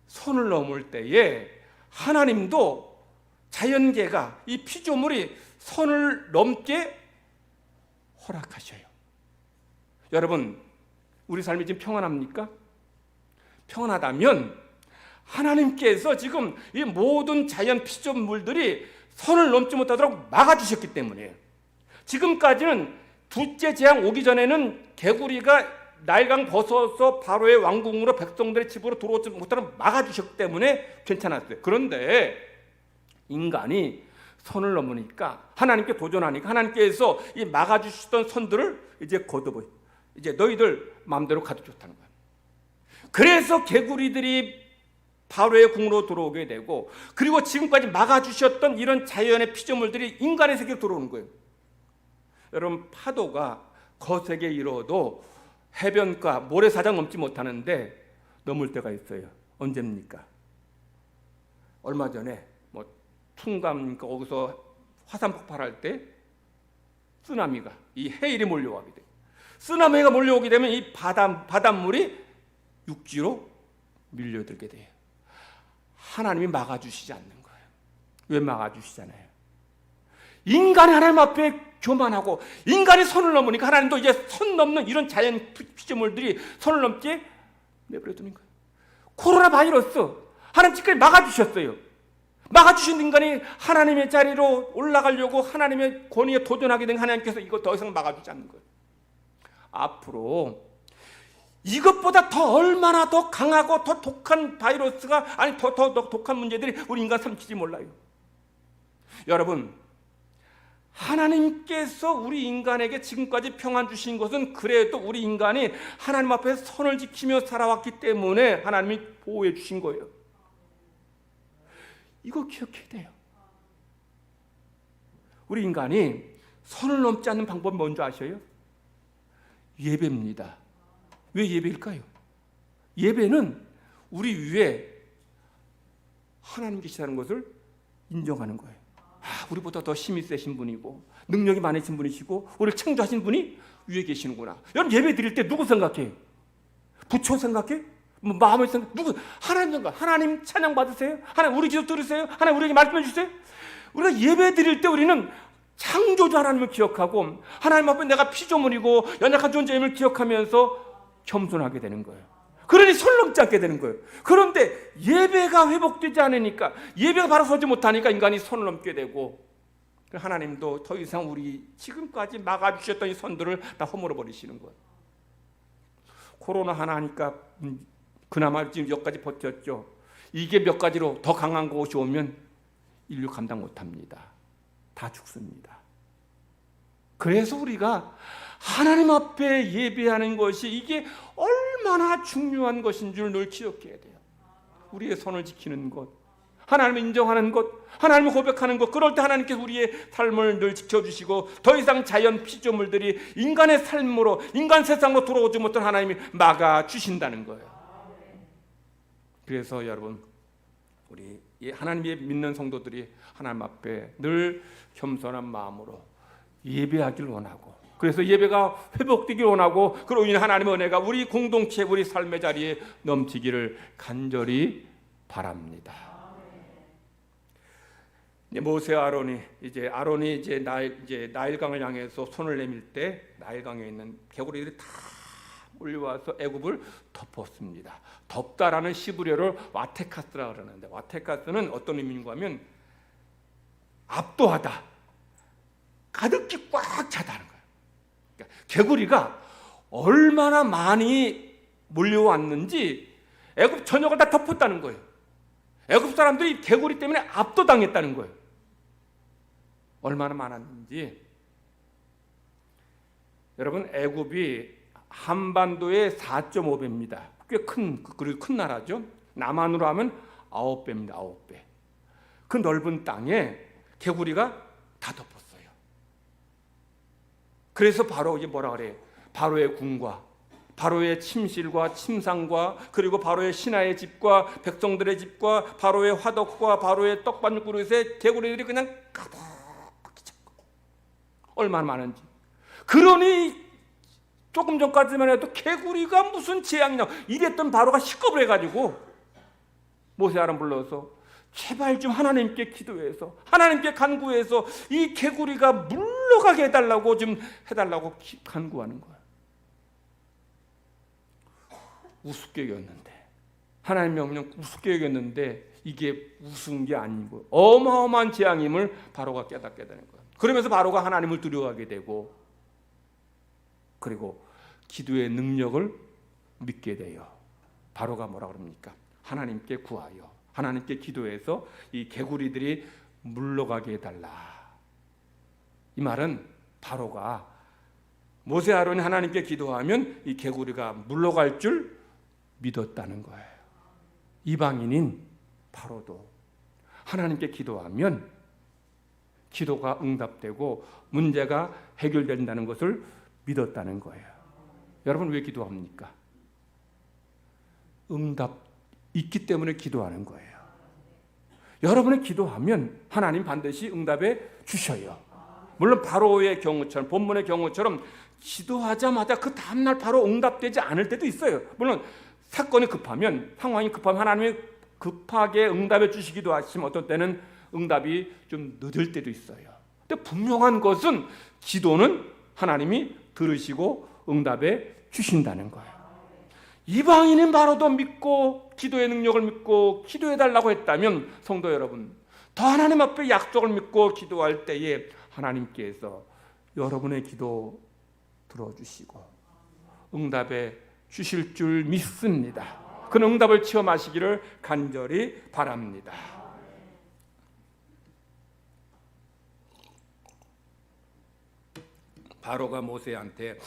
선을 넘을 때에 하나님도 자연계가, 이 피조물이 선을 넘게 허락하셔요. 여러분, 우리 삶이 지금 평안합니까? 평안하다면 하나님께서 지금 이 모든 자연 피조물들이 선을 넘지 못하도록 막아주셨기 때문이에요. 지금까지는 둘째 재앙 오기 전에는 개구리가 나일강 벗어서 바로의 왕궁으로 백성들의 집으로 들어오지 못하도록 막아주셨기 때문에 괜찮았어요. 그런데 인간이 선을 넘으니까, 하나님께 도전하니까 하나님께서 이 막아주셨던 선들을 이제 걷어버려. 이제 너희들 마음대로 가도 좋다는 거예요. 그래서 개구리들이 바로의 궁으로 들어오게 되고, 그리고 지금까지 막아주셨던 이런 자연의 피조물들이 인간의 세계로 들어오는 거예요. 여러분, 파도가 거세게 일어도 해변가, 모래사장 넘지 못하는데 넘을 때가 있어요. 언제입니까? 얼마 전에 퉁감 거기서 화산 폭발할 때 쓰나미가, 이 해일이 몰려오게 돼요. 쓰나미가 몰려오게 되면 이 바닷물이 육지로 밀려들게 돼요. 하나님이 막아주시지 않는 거예요. 왜 막아주시잖아요? 인간이 하나님 앞에 교만하고 인간이 선을 넘으니까 하나님도 이제 선 넘는 이런 자연 피조물들이 선을 넘게 내버려두는 거예요. 코로나 바이러스 하나님 지금까지 막아주셨어요. 막아주신 인간이 하나님의 자리로 올라가려고 하나님의 권위에 도전하게 된 하나님께서 이거 더 이상 막아주지 않는 거예요. 앞으로 이것보다 더 얼마나 더 강하고 더 독한 바이러스가, 아니 더 독한 문제들이 우리 인간 삼킬지 몰라요. 여러분, 하나님께서 우리 인간에게 지금까지 평안 주신 것은 그래도 우리 인간이 하나님 앞에 선을 지키며 살아왔기 때문에 하나님이 보호해 주신 거예요. 이거 기억해야 돼요. 우리 인간이 선을 넘지 않는 방법이 뭔지 아셔요? 예배입니다. 왜 예배일까요? 예배는 우리 위에 하나님 계시다는 것을 인정하는 거예요. 우리보다 더 힘이 세신 분이고 능력이 많으신 분이시고 우리를 창조하신 분이 위에 계시는구나. 여러분, 예배 드릴 때 누구 생각해요? 부처 생각해? 마음을 생각? 누구? 하나님 생각. 하나님 찬양 받으세요? 하나님 우리 기도 들으세요? 하나님 우리에게 말씀해 주세요? 우리가 예배 드릴 때 우리는 창조주 하나님을 기억하고 하나님 앞에 내가 피조물이고 연약한 존재임을 기억하면서 겸손하게 되는 거예요. 그러니 손 넘지 않게 되는 거예요. 그런데 예배가 회복되지 않으니까, 예배가 바로 서지 못하니까 인간이 손을 넘게 되고, 하나님도 더 이상 우리 지금까지 막아주셨던 이 선들을 다 허물어 버리시는 거예요. 코로나 하나 하니까 그나마 지금 여기까지 버텼죠. 이게 몇 가지로 더 강한 것이 오면 인류 감당 못합니다. 다 죽습니다. 그래서 우리가 하나님 앞에 예배하는 것이 이게 얼마나 중요한 것인 줄 늘 기억해야 돼요. 우리의 선을 지키는 것, 하나님을 인정하는 것, 하나님을 고백하는 것, 그럴 때 하나님께서 우리의 삶을 늘 지켜주시고 더 이상 자연 피조물들이 인간의 삶으로, 인간 세상으로 들어오지 못한 하나님이 막아주신다는 거예요. 그래서 여러분, 우리 하나님의 믿는 성도들이 하나님 앞에 늘 겸손한 마음으로 예배하길 원하고, 그래서 예배가 회복되길 원하고, 그로 인해 하나님의 은혜가 우리 공동체, 우리 삶의 자리에 넘치기를 간절히 바랍니다. 모세와 아론이 이제 나일강을 향해서 손을 내밀 때 나일강에 있는 개구리들이 다 몰려와서 애굽을 덮었습니다. 덮다라는 시브리어를 와테카스라 그러는데, 와테카스는 어떤 의미인가 하면 압도하다, 가득히 꽉 차다는 거예요. 그러니까 개구리가 얼마나 많이 몰려왔는지 애굽 전역을 다 덮었다는 거예요. 애굽 사람들이 개구리 때문에 압도당했다는 거예요. 얼마나 많았는지. 여러분, 애굽이 한반도의 4.5배입니다. 꽤 큰 나라죠. 남한으로 하면 9배입니다. 9배. 그 넓은 땅에 개구리가 다 덮었어요. 그래서 바로 이게 뭐라 그래요? 바로의 궁과 바로의 침실과 침상과 그리고 바로의 신하의 집과 백성들의 집과 바로의 화덕과 바로의 떡받는 그릇에 개구리들이 그냥 가득히 찼고, 얼마나 많은지. 그러니 조금 전까지만 해도 개구리가 무슨 재앙이냐 이랬던 바로가 시겁을 해가지고 모세 아론 불러서 제발 좀 하나님께 기도해서, 하나님께 간구해서 이 개구리가 물러가게 해달라고 좀 해달라고 간구하는 거예요. 우습게 여겼는데, 하나님의 명령 우습게 여겼는데 이게 우스운 게 아니고 어마어마한 재앙임을 바로가 깨닫게 되는 거예요. 그러면서 바로가 하나님을 두려워하게 되고, 그리고 기도의 능력을 믿게 돼요. 바로가 뭐라 그럽니까? 하나님께 구하여, 하나님께 기도해서 이 개구리들이 물러가게 해달라. 이 말은 바로가 모세 아론이 하나님께 기도하면 이 개구리가 물러갈 줄 믿었다는 거예요. 이방인인 바로도 하나님께 기도하면 기도가 응답되고 문제가 해결된다는 것을 믿었다는 거예요. 여러분, 왜 기도합니까? 응답 있기 때문에 기도하는 거예요. 여러분이 기도하면 하나님 반드시 응답해 주셔요. 물론 바로의 경우처럼, 본문의 경우처럼 기도하자마자 그 다음날 바로 응답되지 않을 때도 있어요. 물론 사건이 급하면, 상황이 급하면 하나님이 급하게 응답해 주시기도 하시면 어떤 때는 응답이 좀 늦을 때도 있어요. 근데 분명한 것은 기도는 하나님이 들으시고 응답해 주신다는 거예요. 이방인은 바로도 믿고 기도의 능력을 믿고 기도해달라고 했다면, 성도 여러분, 더 하나님 앞에 약속을 믿고 기도할 때에 하나님께서 여러분의 기도 들어주시고 응답해 주실 줄 믿습니다. 그 응답을 체험하시기를 간절히 바랍니다. 바로가 모세한테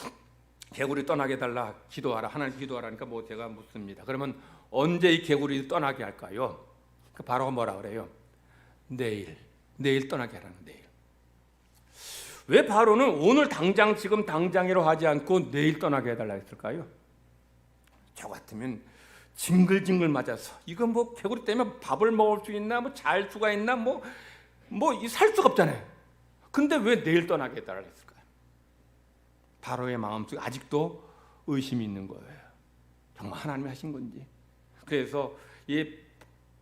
개구리 떠나게 달라 기도하라, 하나님 기도하라니까 모세가 묻습니다. 그러면 언제 이 개구리 떠나게 할까요? 그 바로가 뭐라 그래요? 내일 떠나게 하라는, 내일. 왜 바로는 오늘 당장, 지금 당장이라고 하지 않고 내일 떠나게 해달라 했을까요? 저 같으면 징글징글 맞아서 이거 뭐 개구리 때문에 밥을 먹을 수 있나, 뭐 잘 수가 있나, 뭐 살 수가 없잖아요. 근데 왜 내일 떠나게 해달라 했을까요? 바로의 마음속에 아직도 의심이 있는 거예요. 정말 하나님이 하신 건지. 그래서 이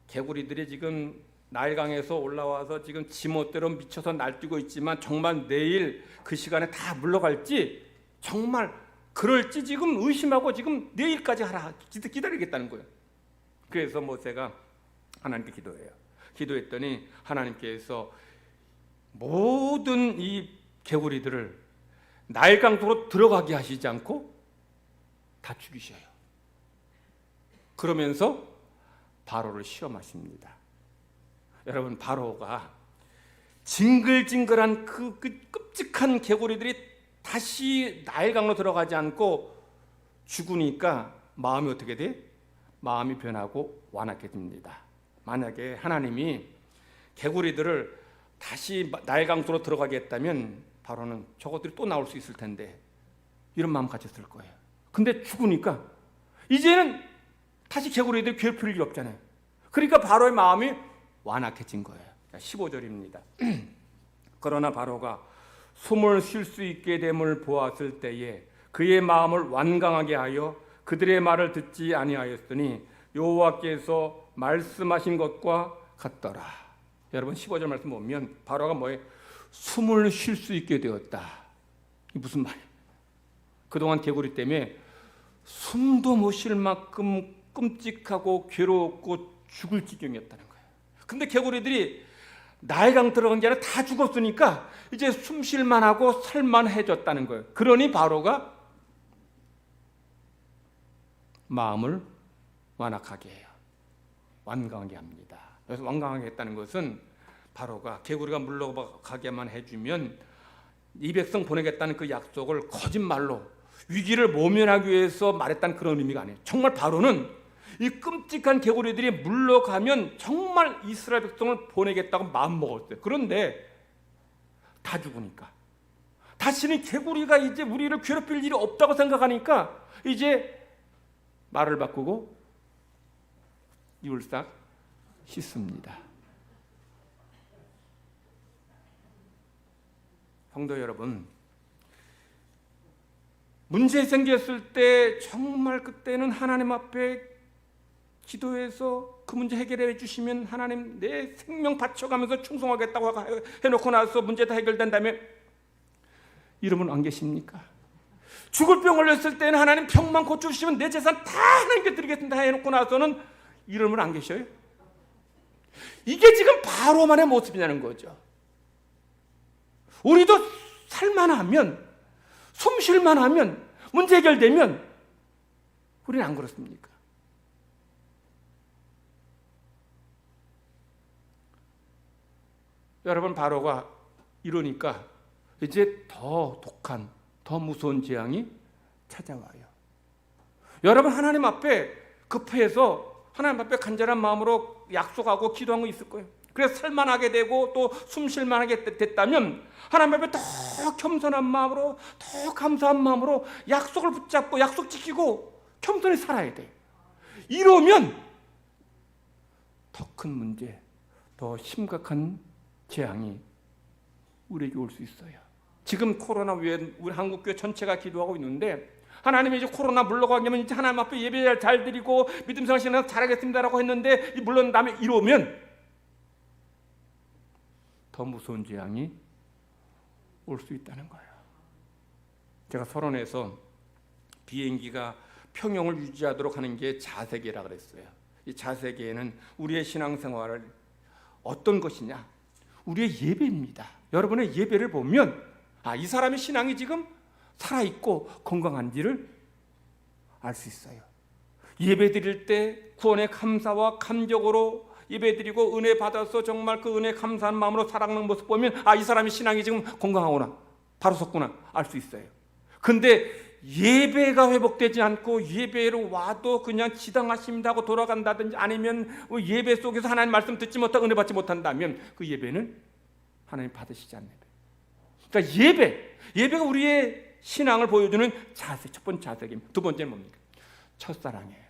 개구리들이 지금 나일강에서 올라와서 지금 지멋대로 미쳐서 날뛰고 있지만 정말 내일 그 시간에 다 물러갈지, 정말 그럴지 지금 의심하고 지금 내일까지 하라 기다리겠다는 거예요. 그래서 모세가 하나님께 기도해요. 기도했더니 하나님께서 모든 이 개구리들을 나일강 속으로 들어가게 하시지 않고 다 죽이셔요. 그러면서 바로를 시험하십니다. 여러분, 바로가 징글징글한 그 끔찍한 개구리들이 다시 나일강으로 들어가지 않고 죽으니까 마음이 어떻게 돼? 마음이 변하고 완악해 집니다. 만약에 하나님이 개구리들을 다시 나일강 속으로 들어가게 했다면 바로는 저것들이 또 나올 수 있을 텐데 이런 마음 가졌을 거예요. 근데 죽으니까 이제는 다시 개구리들이 괴롭힐 일이 없잖아요. 그러니까 바로의 마음이 완악해진 거예요. 15절입니다. 그러나 바로가 숨을 쉴 수 있게 됨을 보았을 때에 그의 마음을 완강하게 하여 그들의 말을 듣지 아니하였으니 여호와께서 말씀하신 것과 같더라. 여러분, 15절 말씀 보면 바로가 뭐예요? 숨을 쉴 수 있게 되었다. 이게 무슨 말이에요? 그동안 개구리 때문에 숨도 못 쉴 만큼 끔찍하고 괴롭고 죽을 지경이었다는 거예요. 근데 개구리들이 나일강 들어간 게 아니라 다 죽었으니까 이제 숨 쉴 만하고 살만해졌다는 거예요. 그러니 바로가 마음을 완악하게 해요. 완강하게 합니다. 그래서 완강하게 했다는 것은 바로가 개구리가 물러가게만 해주면 이 백성 보내겠다는 그 약속을 거짓말로 위기를 모면하기 위해서 말했다는 그런 의미가 아니에요. 정말 바로는 이 끔찍한 개구리들이 물러가면 정말 이스라엘 백성을 보내겠다고 마음먹었어요. 그런데 다 죽으니까 다시는 개구리가 이제 우리를 괴롭힐 일이 없다고 생각하니까 이제 말을 바꾸고 이를 싹 씻습니다. 성도 여러분, 문제 생겼을 때 정말 그때는 하나님 앞에 기도해서 그 문제 해결해 주시면 하나님 내 생명 바쳐가면서 충성하겠다고 해놓고 나서 문제 다 해결된 다음에 이러면 안 계십니까? 죽을 병 걸렸을 때는 하나님 병만 고쳐주시면 내 재산 다 하나님께 드리겠습니다 해놓고 나서는 이러면 안 계셔요? 이게 지금 바로만의 모습이냐는 거죠. 우리도 살만하면, 숨 쉴만하면, 문제 해결되면 우리는 안 그렇습니까? 여러분, 바로가 이러니까 이제 더 독한, 더 무서운 재앙이 찾아와요. 여러분, 하나님 앞에 급해서 하나님 앞에 간절한 마음으로 약속하고 기도한 거 있을 거예요. 그래서 살만하게 되고 또 숨 쉴만하게 됐다면 하나님 앞에 더 겸손한 마음으로, 더 감사한 마음으로 약속을 붙잡고 약속 지키고 겸손히 살아야 돼요. 이러면 더 큰 문제, 더 심각한 재앙이 우리에게 올 수 있어요. 지금 코로나 위에 우리 한국교회 전체가 기도하고 있는데 하나님이 이제 코로나 물러가게 하면 이제 하나님 앞에 예배 잘 드리고 믿음 생활 신앙 잘하겠습니다라고 했는데 물론 다음에 이러면 더 무서운 재앙이 올 수 있다는 거예요. 제가 서론에서 비행기가 평형을 유지하도록 하는 게 자세계라 그랬어요. 이 자세계에는 우리의 신앙생활을 어떤 것이냐? 우리의 예배입니다. 여러분의 예배를 보면 이 사람의 신앙이 지금 살아있고 건강한지를 알 수 있어요. 예배 드릴 때 구원의 감사와 감격으로 예배 드리고 은혜 받아서 정말 그 은혜 감사한 마음으로 살아가는 모습 보면 이 사람이 신앙이 지금 건강하구나, 바로 섰구나 알 수 있어요. 근데 예배가 회복되지 않고 예배로 와도 그냥 지당하십니다 하고 돌아간다든지 아니면 예배 속에서 하나님 말씀 듣지 못하고 은혜 받지 못한다면 그 예배는 하나님 받으시지 않는 예배. 그러니까 예배가 우리의 신앙을 보여주는 자세, 첫 번째 자세입니다. 두 번째는 뭡니까? 첫사랑이에요.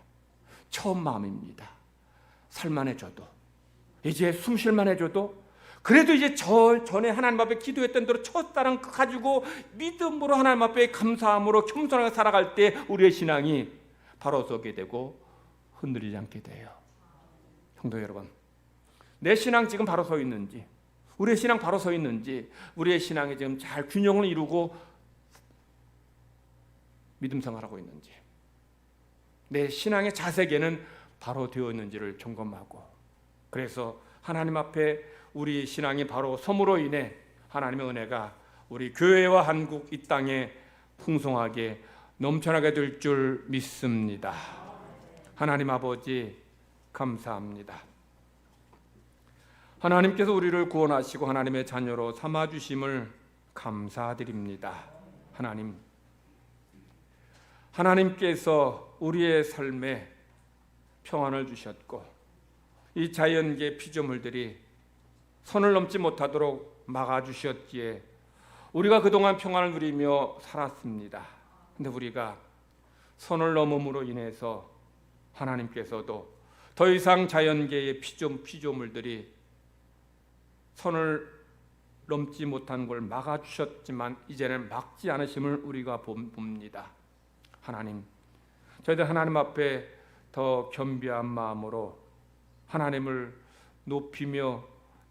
처음 마음입니다. 살만 해줘도, 이제 숨 쉴만 해줘도, 그래도 이제 전에 하나님 앞에 기도했던 대로 첫사랑 가지고 믿음으로 하나님 앞에 감사함으로 겸손하게 살아갈 때 우리의 신앙이 바로 서게 되고 흔들리지 않게 돼요. 성도 여러분, 내 신앙 지금 바로 서 있는지, 우리의 신앙 바로 서 있는지, 우리의 신앙이 지금 잘 균형을 이루고 믿음 생활하고 있는지, 내 신앙의 자세계는 바로 되어 있는지를 점검하고, 그래서 하나님 앞에 우리 신앙이 바로 섬으로 인해 하나님의 은혜가 우리 교회와 한국 이 땅에 풍성하게 넘쳐나게 될 줄 믿습니다. 하나님 아버지 감사합니다. 하나님께서 우리를 구원하시고 하나님의 자녀로 삼아주심을 감사드립니다. 하나님께서 우리의 삶에 평안을 주셨고 이 자연계 피조물들이 선을 넘지 못하도록 막아주셨기에 우리가 그동안 평안을 누리며 살았습니다. 근데 우리가 선을 넘음으로 인해서 하나님께서도 더 이상 자연계의 피조물들이 선을 넘지 못한 걸 막아주셨지만 이제는 막지 않으심을 우리가 봅니다. 하나님, 저희들 하나님 앞에 더 겸비한 마음으로 하나님을 높이며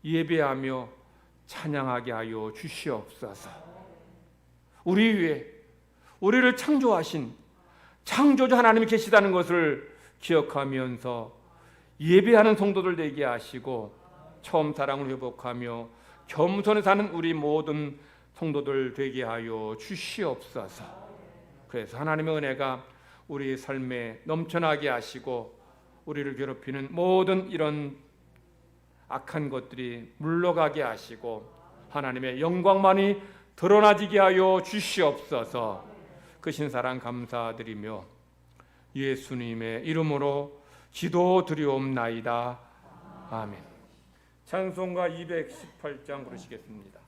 예배하며 찬양하게 하여 주시옵소서. 우리 위에 우리를 창조하신 창조주 하나님이 계시다는 것을 기억하면서 예배하는 성도들 되게 하시고 처음 사랑을 회복하며 겸손히 사는 우리 모든 성도들 되게 하여 주시옵소서. 그래서 하나님의 은혜가 우리 삶에 넘쳐나게 하시고 우리를 괴롭히는 모든 이런 악한 것들이 물러가게 하시고 하나님의 영광만이 드러나지게 하여 주시옵소서. 크신 사랑 감사드리며 예수님의 이름으로 기도드리옵나이다. 아멘. 찬송가 218장 부르시겠습니다.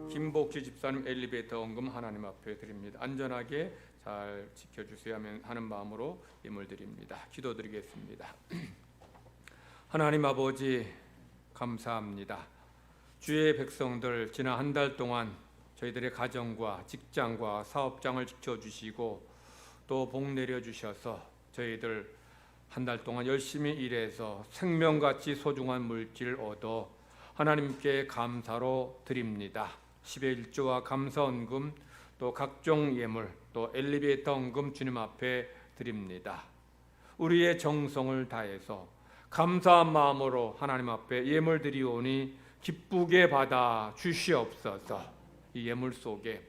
김복지 집사님 엘리베이터 헌금 하나님 앞에 드립니다. 안전하게 잘 지켜주셔야 하는 마음으로 예물 드립니다. 기도드리겠습니다. 하나님 아버지 감사합니다. 주의 백성들 지난 한 달 동안 저희들의 가정과 직장과 사업장을 지켜주시고 또 복 내려주셔서 저희들 한 달 동안 열심히 일해서 생명같이 소중한 물질을 얻어 하나님께 감사로 드립니다. 10의 1조와 감사헌금 또 각종 예물 또 엘리베이터 헌금 주님 앞에 드립니다. 우리의 정성을 다해서 감사한 마음으로 하나님 앞에 예물 드리오니 기쁘게 받아 주시옵소서. 이 예물 속에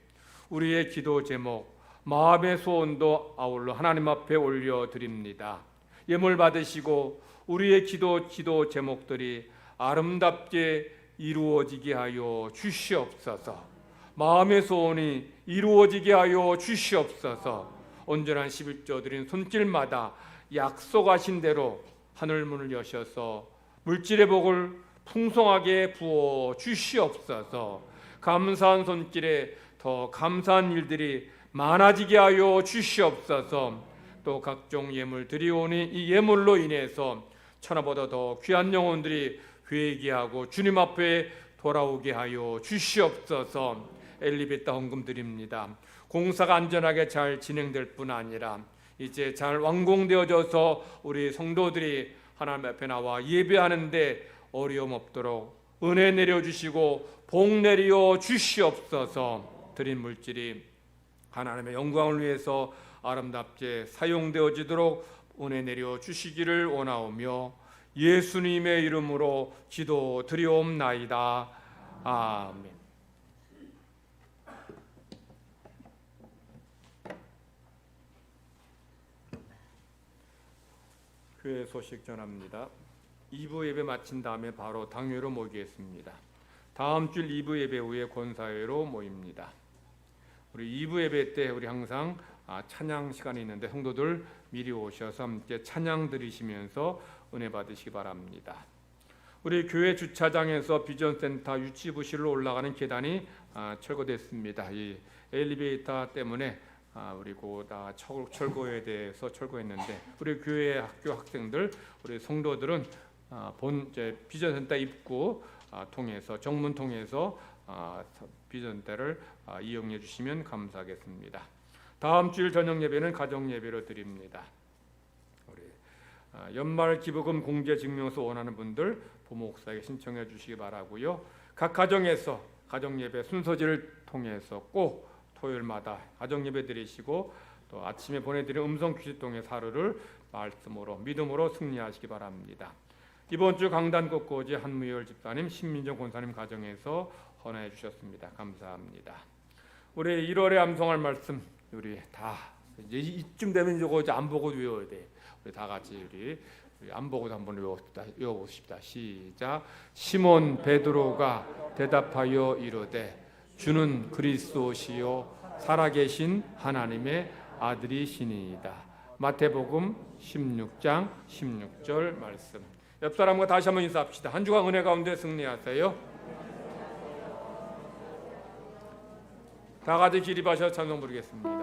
우리의 기도 제목 마음의 소원도 아울러 하나님 앞에 올려드립니다. 예물 받으시고 우리의 기도 제목들이 아름답게 이루어지게 하여 주시옵소서. 마음의 소원이 이루어지게 하여 주시옵소서. 온전한 11조 드린 손길마다 약속하신 대로 하늘문을 여셔서 물질의 복을 풍성하게 부어 주시옵소서. 감사한 손길에 더 감사한 일들이 많아지게 하여 주시옵소서. 또 각종 예물 드리오니 이 예물로 인해서 천하보다 더 귀한 영혼들이 회개하고 주님 앞에 돌아오게 하여 주시옵소서. 엘리베이터 헌금 드립니다. 공사가 안전하게 잘 진행될 뿐 아니라 이제 잘 완공되어져서 우리 성도들이 하나님 앞에 나와 예배하는데 어려움 없도록 은혜 내려주시고 복 내려 주시옵소서. 드린 물질이 하나님의 영광을 위해서 아름답게 사용되어지도록 은혜 내려 주시기를 원하오며 예수님의 이름으로 기도 드리옵나이다. 아멘. 교회 소식 전합니다. 2부 예배 마친 다음에 바로 당회로 모이겠습니다. 다음 주 2부 예배 후에 권사회로 모입니다. 우리 2부 예배 때 우리 항상 찬양 시간이 있는데 성도들 미리 오셔서 함께 찬양 드리시면서 은혜 받으시기 바랍니다. 우리 교회 주차장에서 비전센터 유치부실로 올라가는 계단이 철거됐습니다. 이 엘리베이터 때문에 우리 다 철거에 대해서 철거했는데 우리 교회 학교 학생들 우리 성도들은 비전센터 입구 통해서 정문 통해서 비전센터를 이용해 주시면 감사하겠습니다. 다음 주일 저녁 예배는 가정 예배로 드립니다. 우리 연말 기부금 공제 증명서 원하는 분들 부모 목사에게 신청해 주시기 바라고요. 각 가정에서 가정 예배 순서지를 통해서 꼭 토요일마다 가정 예배 드리시고 또 아침에 보내드린 음성 퀴즈 통해 하루를 말씀으로 믿음으로 승리하시기 바랍니다. 이번 주 강단 꽃꽂이 한무열 집사님, 신민정 권사님 가정에서 헌화해 주셨습니다. 감사합니다. 우리 1월에 암송할 말씀 우리 다 이제 이쯤 되면 이거 안 보고 외워야 돼. 우리 다 같이 우리 안 보고도 한번 외워보십시다. 시작. 시몬 베드로가 대답하여 이르되 주는 그리스도시요 살아계신 하나님의 아들이시니이다. 마태복음 16장 16절 말씀. 옆 사람과 다시 한번 인사합시다. 한 주간 은혜 가운데 승리하세요. 다 같이 기립하셔서 찬송 부르겠습니다.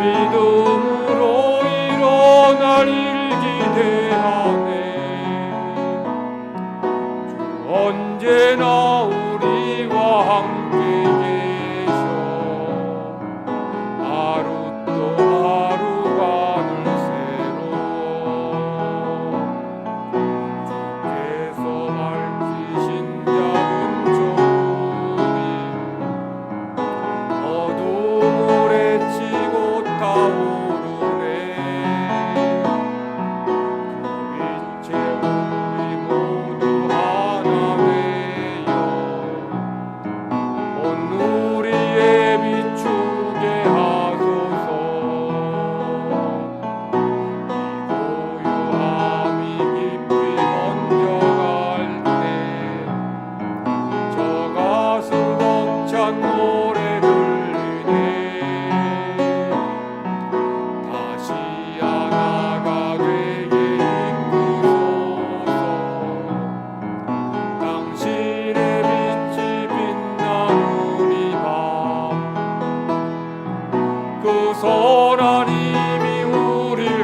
믿음으로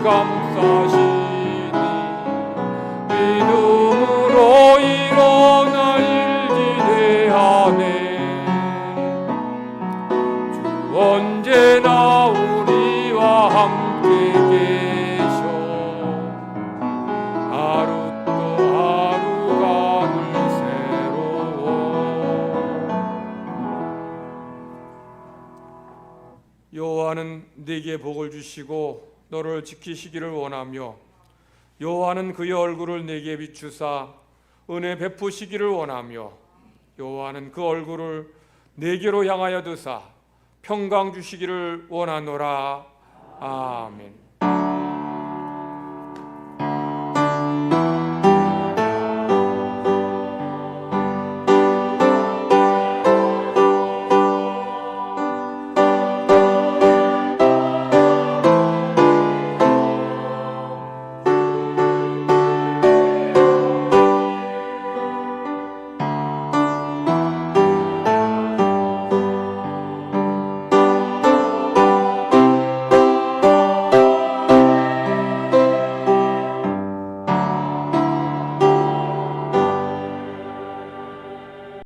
감싸시니 믿음으로 일어나 일기대하네. 주 언제나 우리와 함께 계셔. 하루 또 하루가 늘 새로워. 여호와는 네게 복을 주시고 너를 지키시기를 원하며 여호와는 그의 얼굴을 네게 비추사 은혜 베푸시기를 원하며 여호와는 그 얼굴을 네게로 향하여 드사 평강 주시기를 원하노라. 아멘.